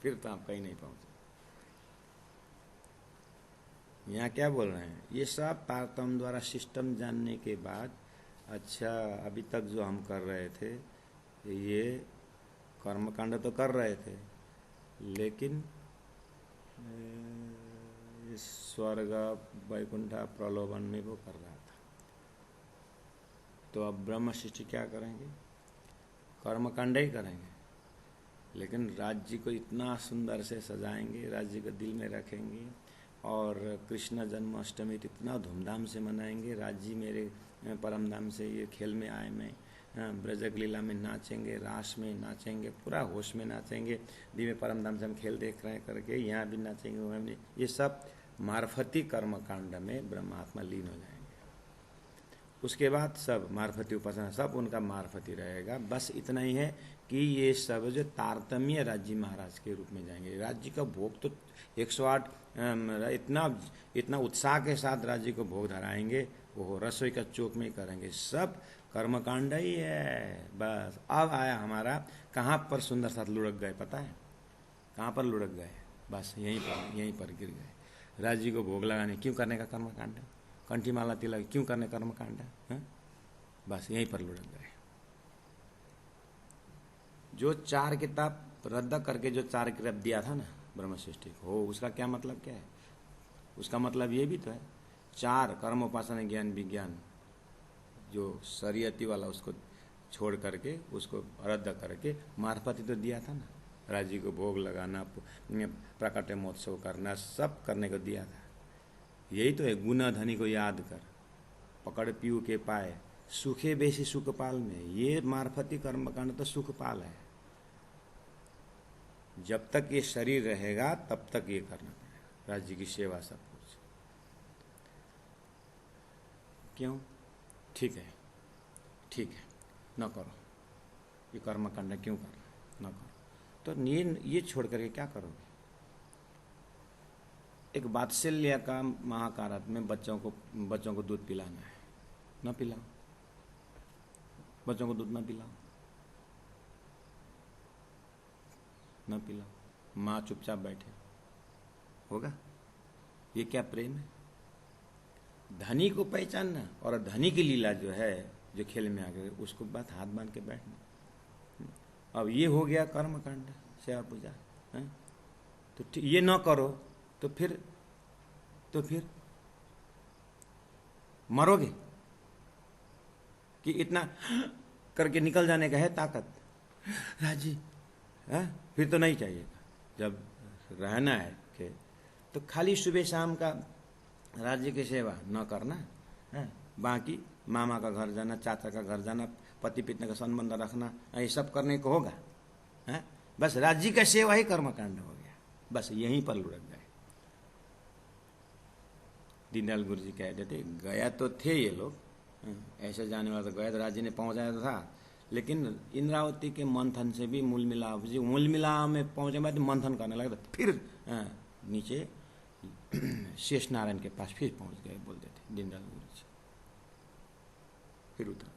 फिर तो आप कहीं नहीं पहुंचे। यहाँ क्या बोल रहे हैं? ये सब तारतम्य द्वारा सिस्टम जानने के बाद, अच्छा अभी तक जो हम कर रहे थे ये कर्मकांड तो कर रहे थे, लेकिन स्वर्ग वैकुंठ प्रलोभन में वो कर रहा था। तो अब ब्रह्म सृष्टि क्या करेंगे? कर्मकांड ही करेंगे, लेकिन राज्य को इतना सुंदर से सजाएंगे, राज्य को दिल में रखेंगे, और कृष्ण जन्माष्टमी इतना धूमधाम से मनाएंगे। राज्य मेरे परमधाम से ये खेल में आए, मैं ब्रजक लीला में नाचेंगे, रास में नाचेंगे, पूरा होश में नाचेंगे, दिव्य परमधाम से हम खेल देख रहे हैं करके यहाँ भी नाचेंगे, वहाँ भी। ये सब मार्फती कर्मकांड में ब्रह्मात्मा लीन हो जाएंगे। उसके बाद सब मार्फती उपासना, सब उनका मार्फती रहेगा। बस इतना ही है कि ये सब जो तारतम्य राज्य महाराज के रूप में जाएंगे। राज्य का भोग तो 108 इतना उत्साह के साथ राज्य को भोग धराएंगे, वो रसोई का चौक में ही करेंगे। सब कर्मकांड ही है। बस अब आया हमारा, कहाँ पर सुंदर साथ लुढ़क गए, पता है कहाँ पर लुढ़क गए? बस यहीं पर गिर गए। राज्य को भोग लगाने क्यों करने का कर्मकांड, कंठी माला तिलक क्यों करने कर्मकांड है? बस यहीं पर लुढ़क गए। जो 4 किताब रद्द करके जो 4 किताब दिया था ना ब्रह्म सृष्टि को, उसका क्या मतलब क्या है? उसका मतलब ये भी तो है, 4 कर्म उपासना ज्ञान विज्ञान जो शरीयती वाला उसको छोड़ करके, उसको रद्द करके मार्फत ही तो दिया था ना। राज्य को भोग लगाना, प्राकट्य महोत्सव करना, सब करने को दिया था। यही तो है, गुना धनी को याद कर, पकड़ पीऊ के पाए, सुखे बेसी सुखपाल में। ये मार्फती कर्मकांड तो सुखपाल है। जब तक ये शरीर रहेगा तब तक ये करना पड़ेगा, राज्य की सेवा, सब कुछ। क्यों? ठीक है न करो, ये कर्मकांड क्यों करना, न करो। तो ये छोड़ करके क्या करोगे? एक वात्सल्य का महाकारत में बच्चों को दूध पिलाना है, न पिलाओ, बच्चों को दूध न पिलाओ, न पिलाओ, माँ चुपचाप बैठे, होगा? ये क्या प्रेम है? धनी को पहचानना, और धनी की लीला जो है, जो खेल में आ गए, उसको बात हाथ बांध के बैठना। अब ये हो गया कर्मकांड, सेवा पूजा है? तो ये न करो तो फिर मरोगे कि इतना करके निकल जाने का है ताकत? राजी है? फिर तो नहीं चाहिए। जब रहना है कि तो खाली सुबह शाम का राज्य की सेवा न करना है, बाकी मामा का घर जाना, चाचा का घर जाना, पति पत्नी का संबंध रखना, ये सब करने को होगा है? बस राज्य का सेवा ही कर्मकांड हो गया, बस यहीं पर लुढ़क गए। दीनदयाल गुरु जी कह देते गया तो थे ये लोग, ऐसे जाने वाला तो गया तो राज्य ने पहुंचाया तो था, लेकिन इंद्रावती के मंथन से भी मूल मिलाप में पहुंचे बाद मंथन करने लगे, तो फिर नीचे शेष नारायण के पास फिर पहुंच गए, बोलते थे दीनदयाल गुरु जी। फिर उतर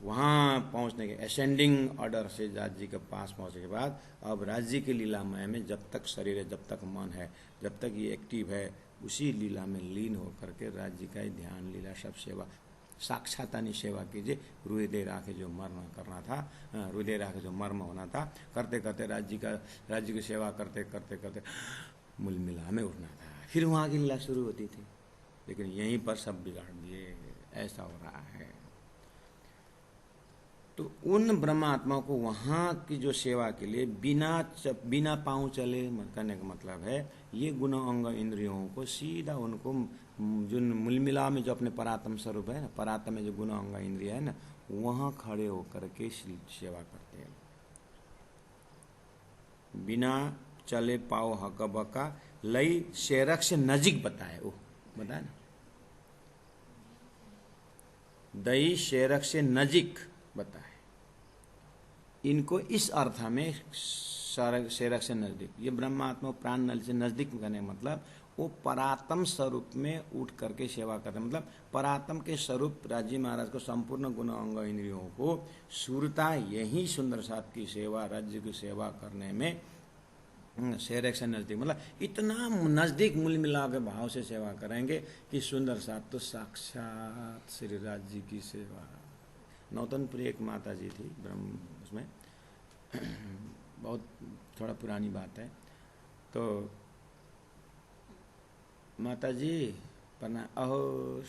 वहाँ पहुँचने के असेंडिंग ऑर्डर से राज्य जी के पास पहुँचने के बाद अब राज्य की लीलामय में जब तक शरीर है, जब तक मन है, जब तक ये एक्टिव है, उसी लीला में लीन होकर के राज्य का ही ध्यान, लीला, सब सेवा, साक्षातानी सेवा कीजिए। हृदय राखे जो मर्म करना था, हृदय राखे जो मर्म होना था, करते करते राज्य की सेवा करते करते करते मूल मिला में उठना था, फिर वहाँ की लीला शुरू होती थी। लेकिन यहीं पर सब बिगाड़ दिए, ऐसा हो रहा है। तो उन ब्रह्मात्मा को वहाँ की जो सेवा के लिए बिना पाँव चले करने का मतलब है, ये गुण अंग इंद्रियों को सीधा उनको जो मूलमिला में जो अपने परात्म स्वरूप है ना, परात्म में जो गुण अंग इंद्रिय है ना, वहाँ खड़े होकर के सेवा करते हैं। बिना चले पाओ हक बका लई शेरक से नजीक बताए, वो बताए ना, दई शेरक से नजीक बताए। इनको इस अर्थ में शेरक से नजदीक, ये ब्रह्मात्मा प्राण नल से नजदीक करने का मतलब वो परात्म स्वरूप में उठ करके सेवा करते, मतलब परात्म के स्वरूप राजी महाराज को संपूर्ण गुण अंग इंद्रियों को सूरता यही सुंदर साथ की सेवा, राज्य की सेवा करने में शेरक से नजदीक, मतलब इतना नजदीक मूल मिला के भाव से सेवा करेंगे कि सुंदर साथ तो साक्षात श्री राज्य की सेवा। नौतनपुरी एक माता जी थी ब्रह्म, उसमें बहुत थोड़ा पुरानी बात है, तो माता जी पन्ना अहो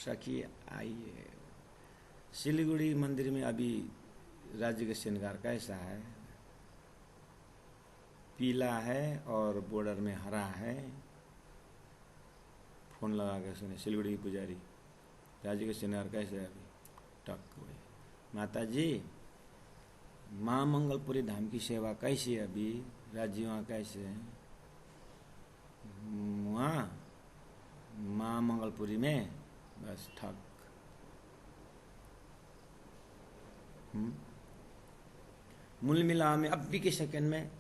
सखी आइए, सिलीगुड़ी मंदिर में अभी राज्य का श्रृंगार कैसा है, पीला है और बॉर्डर में हरा है। फोन लगा के सुने सिलीगुड़ी की पुजारी, राज्य का श्रृंगार कैसे है अभी, टक हुए, माता जी माँ मंगलपुरी धाम की सेवा कैसी है अभी, राज्य वहाँ कैसे है, वहाँ माँ मंगलपुरी में बस ठक। मूल मिला में अब भी के सेकंड में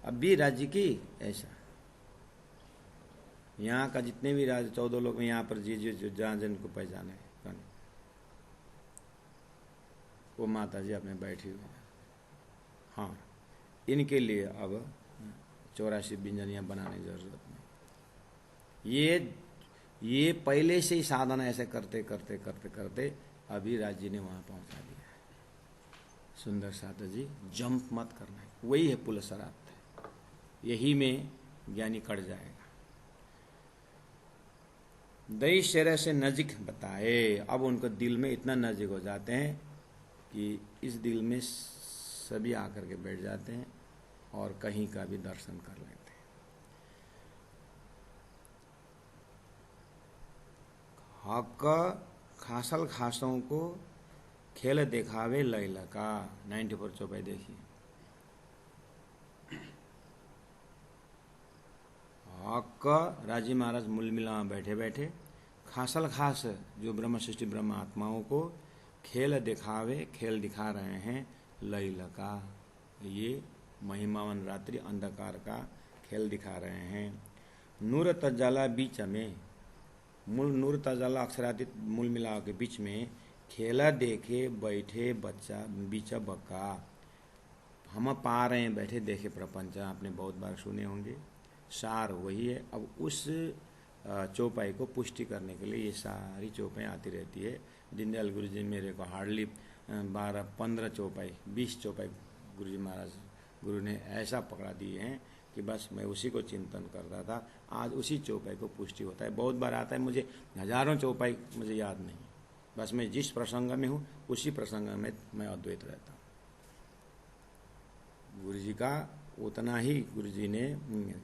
अब भी राज्य की ऐसा, यहाँ का जितने भी राज्य 14 लोग में यहाँ पर जो जहाँ जिनको पहचाने कौन, वो माता जी अपने बैठी हुई हैं। हाँ, इनके लिए अब 84 व्यंजनियाँ बनाने की जरूरत नहीं, ये पहले से ही साधना ऐसे करते करते करते करते अभी राज्य ने वहाँ पहुँचा दिया है। सुंदर साधा जी जंप मत करना है, वही है पुलसरात, यही में ज्ञानी कट जाएगा। दई शेर से नजीक बताए, अब उनको दिल में इतना नजीक हो जाते हैं कि इस दिल में सभी आकर के बैठ जाते हैं और कहीं का भी दर्शन कर लेते हैं। हक खासल खासों को खेल दिखावे लैला का 94 चौपाई देखिए। हक राजी महाराज मूल मिला बैठे बैठे खासल खास जो ब्रह्म सृष्टि ब्रह्म आत्माओं को खेल दिखा रहे हैं लैला का, ये महिमावन रात्रि अंधकार का खेल दिखा रहे हैं। नूर तजाला बीच में, मूल नूर तजाला अक्षरातीत मूल मिला के बीच में खेला देखे बैठे बच्चा बीच बक्का, हम पा रहे हैं बैठे देखे प्रपंच, आपने बहुत बार सुने होंगे, सार वही है। अब उस चौपाई को पुष्टि करने के लिए ये सारी चौपाई आती रहती है। दीनदयाल गुरु जी मेरे को हार्डली 12-15 चौपाई 20 चौपाई गुरु ने ऐसा पकड़ा दिए हैं कि बस मैं उसी को चिंतन करता था, आज उसी चौपाई को पुष्टि होता है। बहुत बार आता है मुझे हजारों चौपाई मुझे याद नहीं, बस मैं जिस प्रसंग में हूँ उसी प्रसंग में मैं अद्वैत रहता हूँ। गुरु जी का उतना ही गुरु जी ने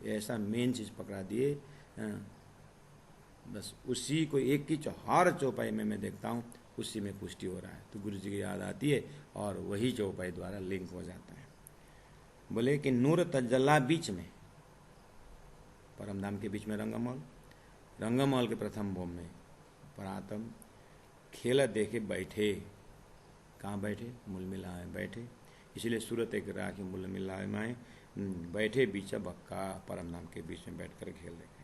ऐसा मेन चीज़ पकड़ा दिए बस उसी को एक की हर चौपाई में मैं देखता हूँ, उसी में पुष्टि हो रहा है। तो गुरु जी की याद आती है और वही चौपाई द्वारा लिंक हो जाता है। बोले कि नूर तजल्ला बीच में, परमधाम के बीच में रंगमहल, रंगमहल के प्रथम भूम में परातम खेल देखे बैठे। कहाँ बैठे? मूल मिलाए बैठे, इसलिए सूरत एक राखी मूल मिलाए माए बैठे बीच बक्का, परमधाम के बीच में बैठ कर खेल देखे।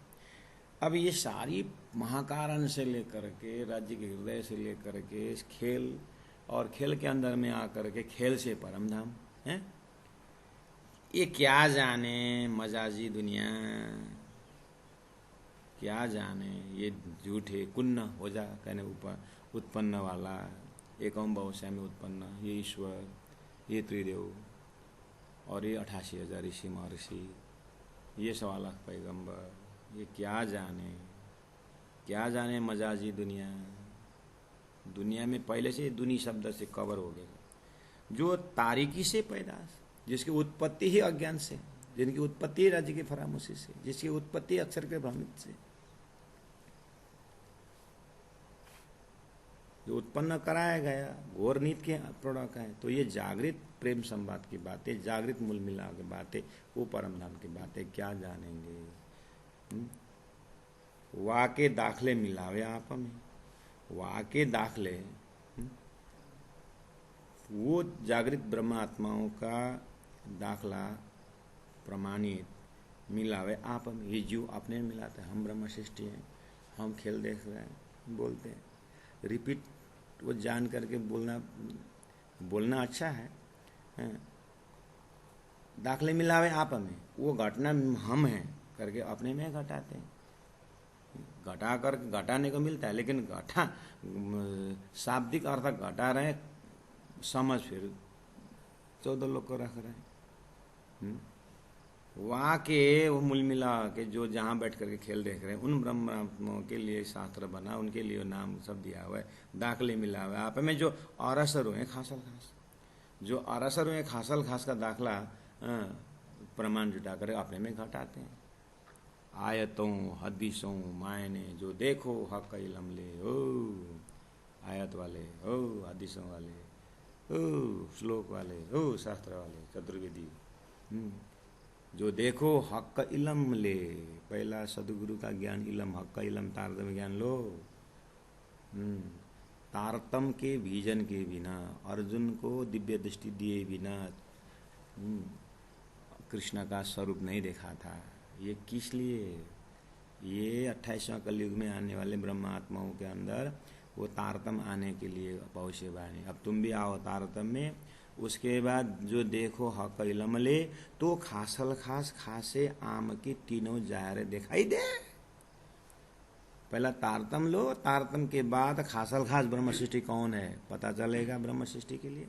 अब ये सारी महाकारण से लेकर के राज्य के हृदय से लेकर के खेल, और खेल के अंदर में आकर के खेल से परमधाम है। ये क्या जाने मजाजी दुनिया, क्या जाने ये झूठे कुन्न हो जा कहने ऊपर उत्पन्न वाला, एकम बहुशा में उत्पन्न ये ईश्वर, ये त्रिदेव, और ये 88,000 ऋषि महर्षि, ये 1.25 लाख पैगंबर, ये क्या जाने मजाजी दुनिया। दुनिया में पहले से दुनी शब्द से कवर हो गया। जो तारीकी से पैदा, जिसकी उत्पत्ति ही अज्ञान से, जिनकी उत्पत्ति राज्य के फरामुशी से, जिसकी उत्पत्ति अक्षर के भ्रमित से, जो उत्पन्न कराया गया घोर नीति के प्रोडक्ट है। तो ये जागृत प्रेम संवाद की बातें, जागृत मूल मिलाप की बातें, वो परमधाम की बातें क्या जानेंगे। वाके दाखले मिलावे आप में, वाके दाखले वो जागृत ब्रह्म आत्माओं का दाखला प्रमाणित मिलावे आप में। ये जीव अपने में मिलाते हैं, हम ब्रह्म सृष्टि हैं, हम खेल देख रहे हैं, बोलते हैं, रिपीट वो जान करके बोलना अच्छा है। दाखले मिलावे आप में, वो घटना हम हैं करके अपने में घटाते हैं। घटा कर घटाने को मिलता है, लेकिन घटा शाब्दिक अर्थ घटा रहे, समझ फिर 14 लोग को रख रहे हैं। वहाँ के वो मूल मिला के जो जहाँ बैठ करके खेल देख रहे हैं, उन ब्रह्मात्माओं के लिए शास्त्र बना, उनके लिए नाम सब दिया हुआ है, दाखले मिला हुआ है आप में। जो अरसर हुए खासल खास, जो अरसर हुए खासल खास का दाखला प्रमाण जुटा कर अपने में घटाते हैं। आयतों हदीसों मायने जो देखो हक इलम ले, ओ आयत वाले, ओ हदीसों वाले, ओ श्लोक वाले, ओ शास्त्र वाले, चतुर्वेदी, जो देखो हक का इलम ले। पहला सदगुरु का ज्ञान इलम, हक का इलम, तारतम्य ज्ञान लो। तारतम के विजन के बिना, अर्जुन को दिव्य दृष्टि दिए बिना कृष्ण का स्वरूप नहीं देखा था। ये किस लिए? ये 28वां कलयुग में आने वाले ब्रह्म आत्माओं के अंदर वो तारतम आने के लिए भविष्यवाणी। अब तुम भी आओ तारतम में। उसके बाद जो देखो हक इलम ले, तो खासल खास खासे आम की तीनों जाहरे दिखाई दे। पहला तारतम लो, तारतम के बाद खासल खास ब्रह्म सृष्टि कौन है पता चलेगा ब्रह्म सृष्टि के लिए।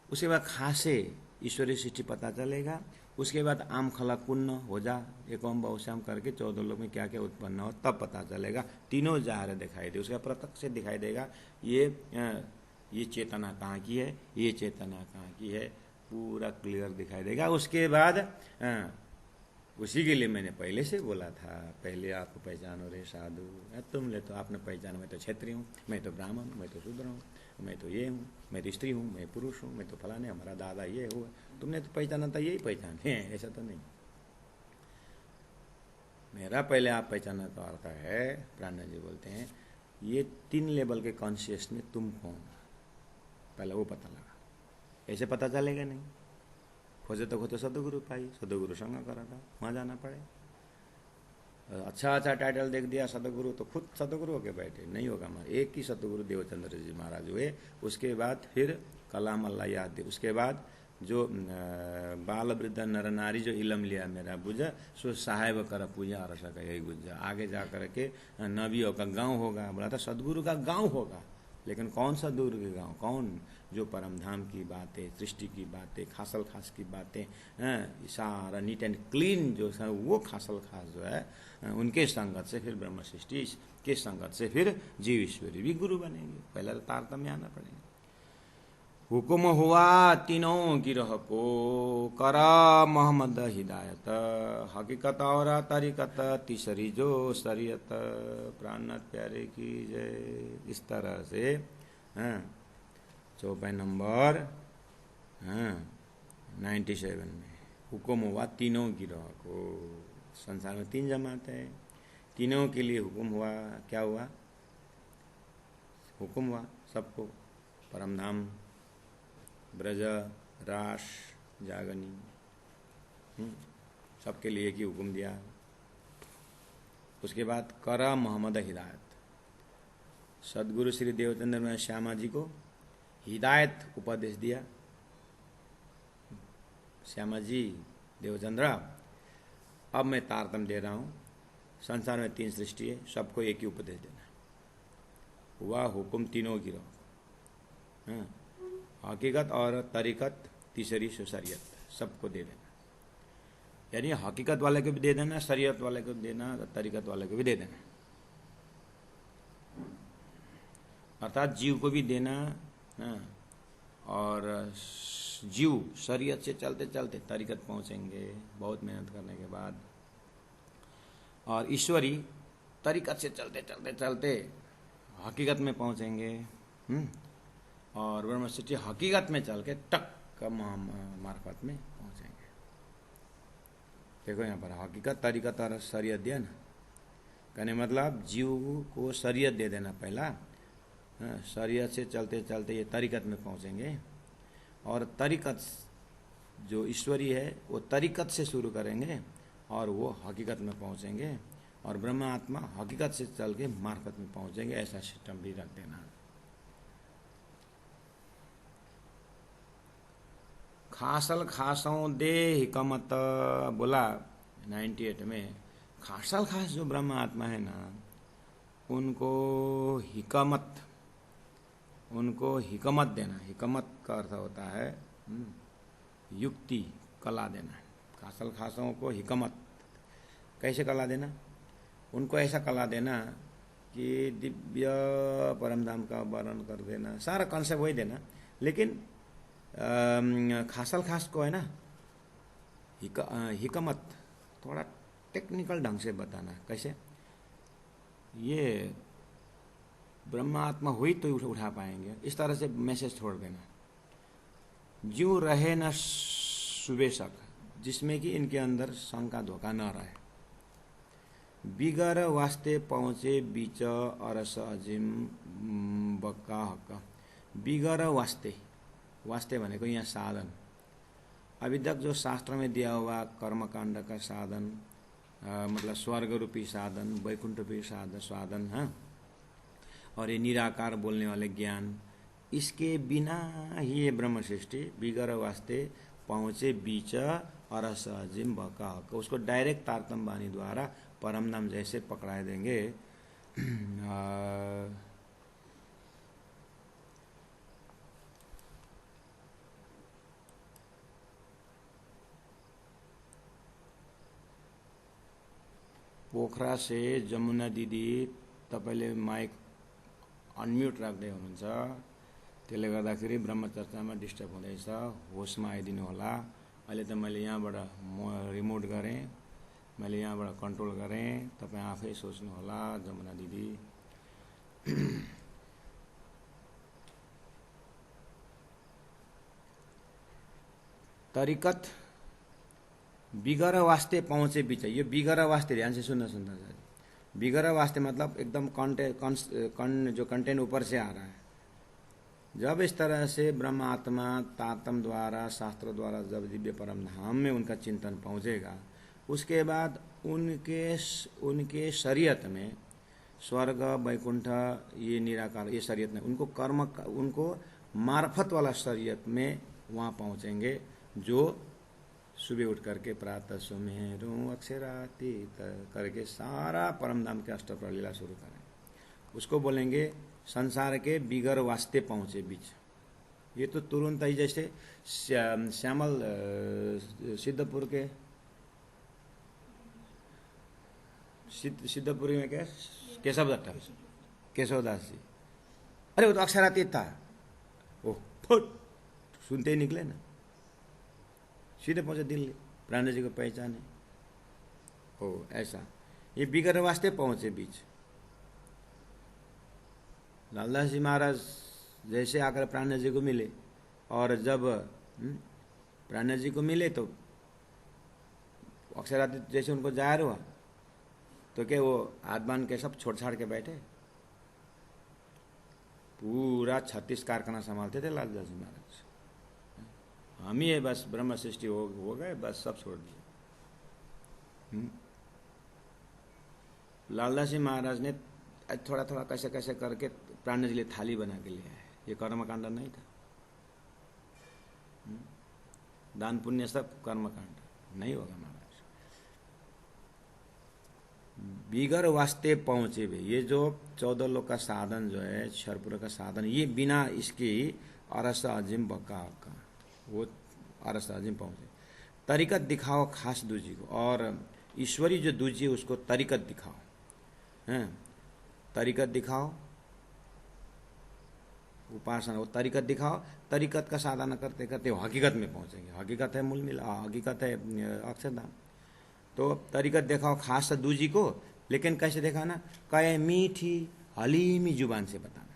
उसके बाद खासे ईश्वरीय सृष्टि पता चलेगा। उसके बाद आम खला कुन्न हो जा, एकोम बहुश्याम करके 14 लोग में क्या क्या उत्पन्न हो, तब पता चलेगा। तीनों जाहरे दिखाई दे, उसका प्रत्यक्ष से दिखाई देगा ये चेतना कहाँ की है, ये चेतना कहाँ की है, पूरा क्लियर दिखाई देगा। उसके बाद उसी के लिए मैंने पहले से बोला था, पहले आप पहचानो रे साधु। तुम ले तो आपने पहचाना, मैं तो क्षत्रिय हूँ, मैं तो ब्राह्मण हूँ, मैं तो शूद्र हूँ, मैं तो ये हूँ, मैं तो स्त्री हूँ, मैं पुरुष हूँ, मैं तो फलाने, हमारा दादा ये हुआ। तुमने तो पहचाना था यही पहचान है, ऐसा तो नहीं। मेरा पहले आप पहचाना का अर्थ है, प्राणा जी बोलते हैं, ये 3 लेवल के कॉन्शियस में तुम कौन, पहले वो पता लगा। ऐसे पता चलेगा नहीं। खोजे तो खोजे सदगुरु पाई, सदगुरु संग करा था, वहाँ जाना पड़े। अच्छा टाइटल देख दिया सदगुरु, तो खुद सदगुरु होके बैठे, नहीं होगा। हमारे एक ही सदगुरु देवचंद्र जी महाराज हुए। उसके बाद फिर कलाम अल्लाह याद दे। उसके बाद जो बाल वृद्ध नर नारी जो इलम लिया मेरा बुझा, सो साहेब कर पूजा अरसा का यही बुझा। आगे जा करके नबियों का गांव होगा, बोला था सदगुरु का गांव होगा। लेकिन कौन सा दूर के गांव, कौन? जो परमधाम की बातें, सृष्टि की बातें, खासल खास की बातें, सारा नीट एंड क्लीन जो है वो खासल खास जो है, उनके संगत से फिर ब्रह्म सृष्टि के संगत से फिर जीव ईश्वरी भी गुरु बनेंगे। पहले तो तारतम्य आना पड़ेगा। हुकुम हुआ तीनों गिरह को, करा मोहम्मद हिदायत, हकीकत और तरीकत तीसरी जो शरीयत, प्राणनाथ प्यारे की जय। इस तरह से हाँ, चौपाई नंबर 97 में हुकुम हुआ तीनों गिरोह को। संसार में 3 जमात है, तीनों के लिए हुकुम हुआ। क्या हुआ? हुकुम हुआ सबको, परमधाम, ब्रज, रास, जागनी, सबके लिए की हुकुम दिया। उसके बाद करा मोहम्मद हिदायत, सदगुरु श्री देवचंद्र श्यामा जी को हिदायत उपदेश दिया। श्यामा जी देवचंद्र, अब मैं तारतम्य दे रहा हूँ, संसार में 3 सृष्टि है, सबको एक ही उपदेश देना। हुआ हुकुम तीनों गिरोह, हकीकत और तरीकत तीसरी शरीयत, सबको दे देना। यानी हकीकत वाले को भी दे देना, शरीयत वाले को भी देना, तरीकत वाले को भी दे देना, अर्थात जीव को भी देना। और जीव शरीयत से चलते चलते तरीकत पहुंचेंगे बहुत मेहनत करने के बाद, और ईश्वरी तरीकत से चलते चलते चलते हकीकत में पहुंचेंगे। और ब्रह्म सृष्टि हकीकत में चल के टक मार्फत में पहुंचेंगे। देखो यहाँ पर हकीकत, तरीकत और शरीयत दिया ना, कहने मतलब जीव को शरीयत दे देना पहला, शरीयत से चलते चलते ये तरीकत में पहुंचेंगे, और तरीकत जो ईश्वरी है वो तरीकत से शुरू करेंगे और वो हकीकत में पहुंचेंगे, और ब्रह्म आत्मा हकीकत से चल के मार्फत में पहुंचेंगे। ऐसा सिस्टम भी रख देना। खासल खासों दे हिकमत, बोला 98 में, खासल खास जो ब्रह्म आत्मा है ना, उनको हिकमत, उनको हिकमत देना। हिकमत का अर्थ होता है युक्ति, कला देना। खासल खासों को हिकमत, कैसे कला देना? उनको ऐसा कला देना कि दिव्य परमधाम का वर्णन कर देना, सारा कॉन्सेप्ट वही देना, लेकिन खासल खास को है ना हिकमत थोड़ा टेक्निकल ढंग से बताना। कैसे? ये ब्रह्म आत्मा हुई तो उठा पाएंगे, इस तरह से मैसेज छोड़ देना। ज्यों रहे न सुबेशक, जिसमें कि इनके अंदर शंका धोखा न रहे। बिगर वास्ते पहुँचे बीच अरस अजिम बक्का हक। बिगर वास्ते, वास्ते भनेको यहाँ साधन, अभी तक जो शास्त्र में दिया हुआ कर्मकांड का साधन, मतलब स्वर्ग रूपी साधन, वैकुंठ रूपी साधन है, और ये निराकार बोलने वाले ज्ञान, इसके बिना ही ये ब्रह्म सृष्टि बिगर वास्ते पहुँचे बीच और सहजिम बका हक, उसको डायरेक्ट तारतम वाणी द्वारा परम नाम जैसे पकड़ा देंगे। पोखरा से जमुना दिदी, तपाईँले माइक अनम्युट राख्दै हुनुहुन्छ, त्यसले गर्दाखेरि ब्रह्मचर्चामा डिस्टर्ब हुँदैछ, होसमा आइदिनु होला। अहिले त मैले यहाँबाट रिमोट गरेँ, मैले यहाँबाट कन्ट्रोल गरेँ, तपाईँ आफै सोच्नु होला जमुना दिदी। तरीकत बिगर वास्ते पहुँचे बीच, ये बिगर वास्ते ध्यान से सुनना सर। बिगर वास्ते मतलब एकदम जो कंटेंट ऊपर से आ रहा है। जब इस तरह से ब्रह्म आत्मा तारतम द्वारा, शास्त्र द्वारा जब दिव्य परम धाम में उनका चिंतन पहुँचेगा, उसके बाद उनके शरीयत में स्वर्ग वैकुंठ ये निराकार ये शरीयत में उनको कर्म, उनको मार्फत वाला शरीयत में वहाँ पहुँचेंगे, जो सुबह उठ करके प्रातः सुमेरु अक्षरातीत करके सारा परम धाम के अष्टप्रलीला शुरू करें, उसको बोलेंगे संसार के बिगर वास्ते पहुँचे बीच। ये तो तुरंत ही जैसे श्यामल सिद्धपुर के सिद्धपुरी में क्या केशवदास जी, अरे वो तो अक्षरातीत था, ओह फुट सुनते ही निकले ना, सीधे पहुंचे दिल्ली, प्राणेश जी को पहचाने। ओ ऐसा, ये बिगर वास्ते पहुंचे बीच। लालदास जी महाराज जैसे आकर प्राणेश जी को मिले, और जब प्राणेश जी को मिले तो अक्षरादित्य जैसे उनको जाहिर हुआ तो क्या वो हाथ बांध के सब छोड़ छाड़ के बैठे। पूरा 36 कारखाना संभालते थे लालदास जी महाराज। हम ही है बस ब्रह्म सृष्टि हो गए, बस सब छोड़ दिए। लालदास जी महाराज ने थोड़ा थोड़ा कैसे कैसे करके प्राणेश जी लिए थाली बना के लिया है। ये कर्मकांड नहीं था। दान पुण्य सब कर्मकांड नहीं होगा महाराज। बिगर वास्ते पहुंचे भी, ये जो 14 लोग का साधन जो है, शरपुर का साधन, ये बिना इसकी अरस अजीम बका का वो अरस अजीम पहुंचे। तरीकत दिखाओ खास दूजी को, और ईश्वरी जो दूजी उसको तरीकत दिखाओ, हैं तरीकत दिखाओ, उपासना वो तरीकत दिखाओ। तरीकत का साधना करते करते वो हकीकत में पहुंचेंगे। हकीकत है मूल मिला, हकीकत है अक्षरधाम। तो तरीकत दिखाओ खास दूजी को, लेकिन कैसे दिखाना? कहे मीठी हलीमी जुबान से बताना,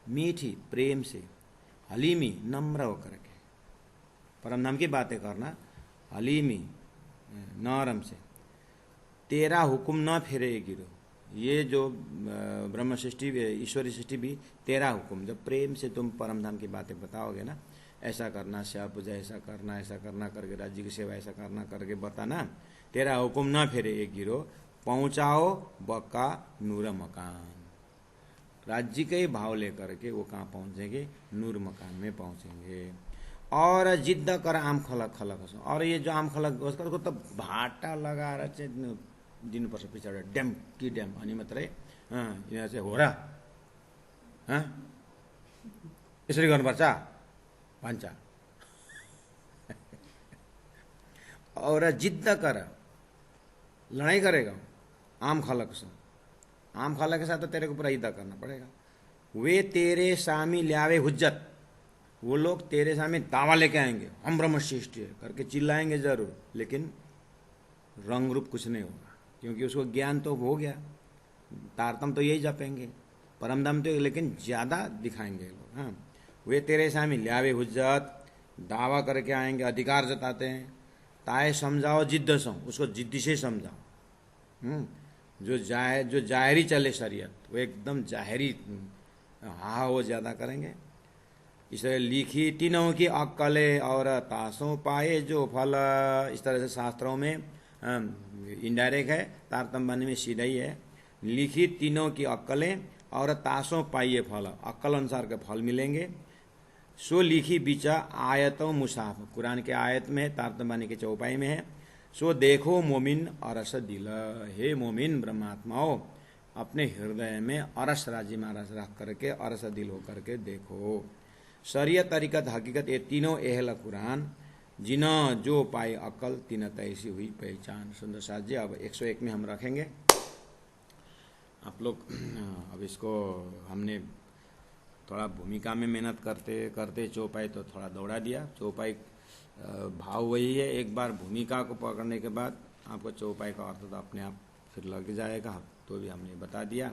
मीठी प्रेम से, हलीमी नम्र होकर के परम नाम की बातें करना, हलीमी नरम से। तेरा हुक्म न फेरे गिरो, ये जो ब्रह्म सृष्टि ईश्वरी सृष्टि भी तेरा हुक्म, जब प्रेम से तुम परम धाम की बातें बताओगे ना, ऐसा करना, श्या पूजा ऐसा करना करके, राज्य की सेवा ऐसा करना करके बताना। तेरा हुक्म न फेरे एक गिरो, पहुंचाओ बक्का नूर मकान। राज्य के ही भाव लेकर के वो कहाँ पहुंचेंगे? नूर मकान में पहुंचेंगे। और जिद्द कर आम खलक खलक, और ये जो आम खलक उसको तो भाटा लगाएर चाहिँ दिनुपर्छ पछाडि, ड्याम कि ड्याम अनि मात्रै यहाँ चाहिँ हो र यसरी गर्नुपर्छ भन्छ। और जिद्द कर, लड़ाई करेगा आम खलक से। आम खलक के साथ तो तेरे को पूरा युद्ध करना पड़ेगा। वे तेरे सामी ल्यावे हुज्जत, वो लोग तेरे सामने दावा लेके आएंगे, हम ब्रह्म श्रेष्ठ है करके चिल्लाएंगे जरूर, लेकिन रंग रूप कुछ नहीं होगा, क्योंकि उसको ज्ञान तो हो गया। तारतम तो यही जपेंगे, परमधाम तो, लेकिन ज्यादा दिखाएंगे लोग। हाँ, वे तेरे सामने ल्यावे हुज्जत, दावा करके आएंगे, अधिकार जताते हैं। ताए समझाओ जिद्द सो, उसको जिद्दी से समझाओ। जो जाहिरी चले शरीयत, वो एकदम जाहिरी हाँ वो ज्यादा करेंगे। इसलिए लिखी तीनों की अक्कले और तासों पाए जो फल, इस तरह से शास्त्रों में इनडायरेक्ट है, तारतम्य में सीधा ही है। लिखी तीनों की अक्कलें और तासों पाइए फल, अक्कल अनुसार के फल मिलेंगे। सो लिखी बिचा आयतों मुसाफ, कुरान के आयत में है, तारतम्य के चौपाई में है। सो देखो मोमिन अरस दिल, हे मोमिन ब्रह्मात्माओं, अपने हृदय में अरस राजी महाराज रख करके अरस दिल हो करके देखो। शरीयत तरीकत हकीकत ये तीनों एहल कुरान, जिन जो पाए अकल तीन तैसी हुई पहचान। सुंदर साथ जी, अब 101 में हम रखेंगे। आप लोग अब इसको हमने थोड़ा भूमिका में मेहनत करते करते चौपाई तो थोड़ा दौड़ा दिया। चौपाई भाव वही है, एक बार भूमिका को पकड़ने के बाद आपको चौपाई का अर्थ तो अपने आप फिर लग जाएगा, तो भी हमने बता दिया।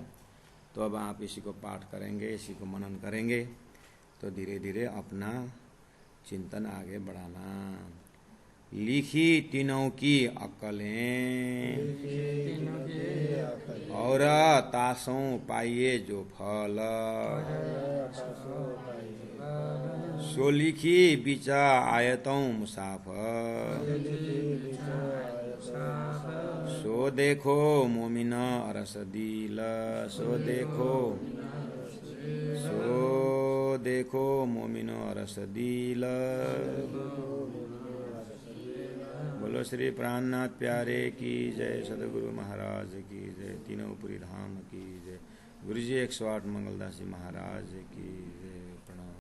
तो अब आप इसी को पाठ करेंगे, इसी को मनन करेंगे, तो धीरे धीरे अपना चिंतन आगे बढ़ाना। लिखी तीनों की अक्कलें और तासों पाइए जो फल, सो लिखी बिचा आयतों मुसाफर। सो देखो मोमिन अरस दिल, सो देखो मोमिनो अरस दिल। बोलो श्री प्राणनाथ प्यारे की जय, सदगुरु महाराज की जय, तीनों पुरी धाम की जय, गुरु जी 108 मंगलदास जी महाराज की जय।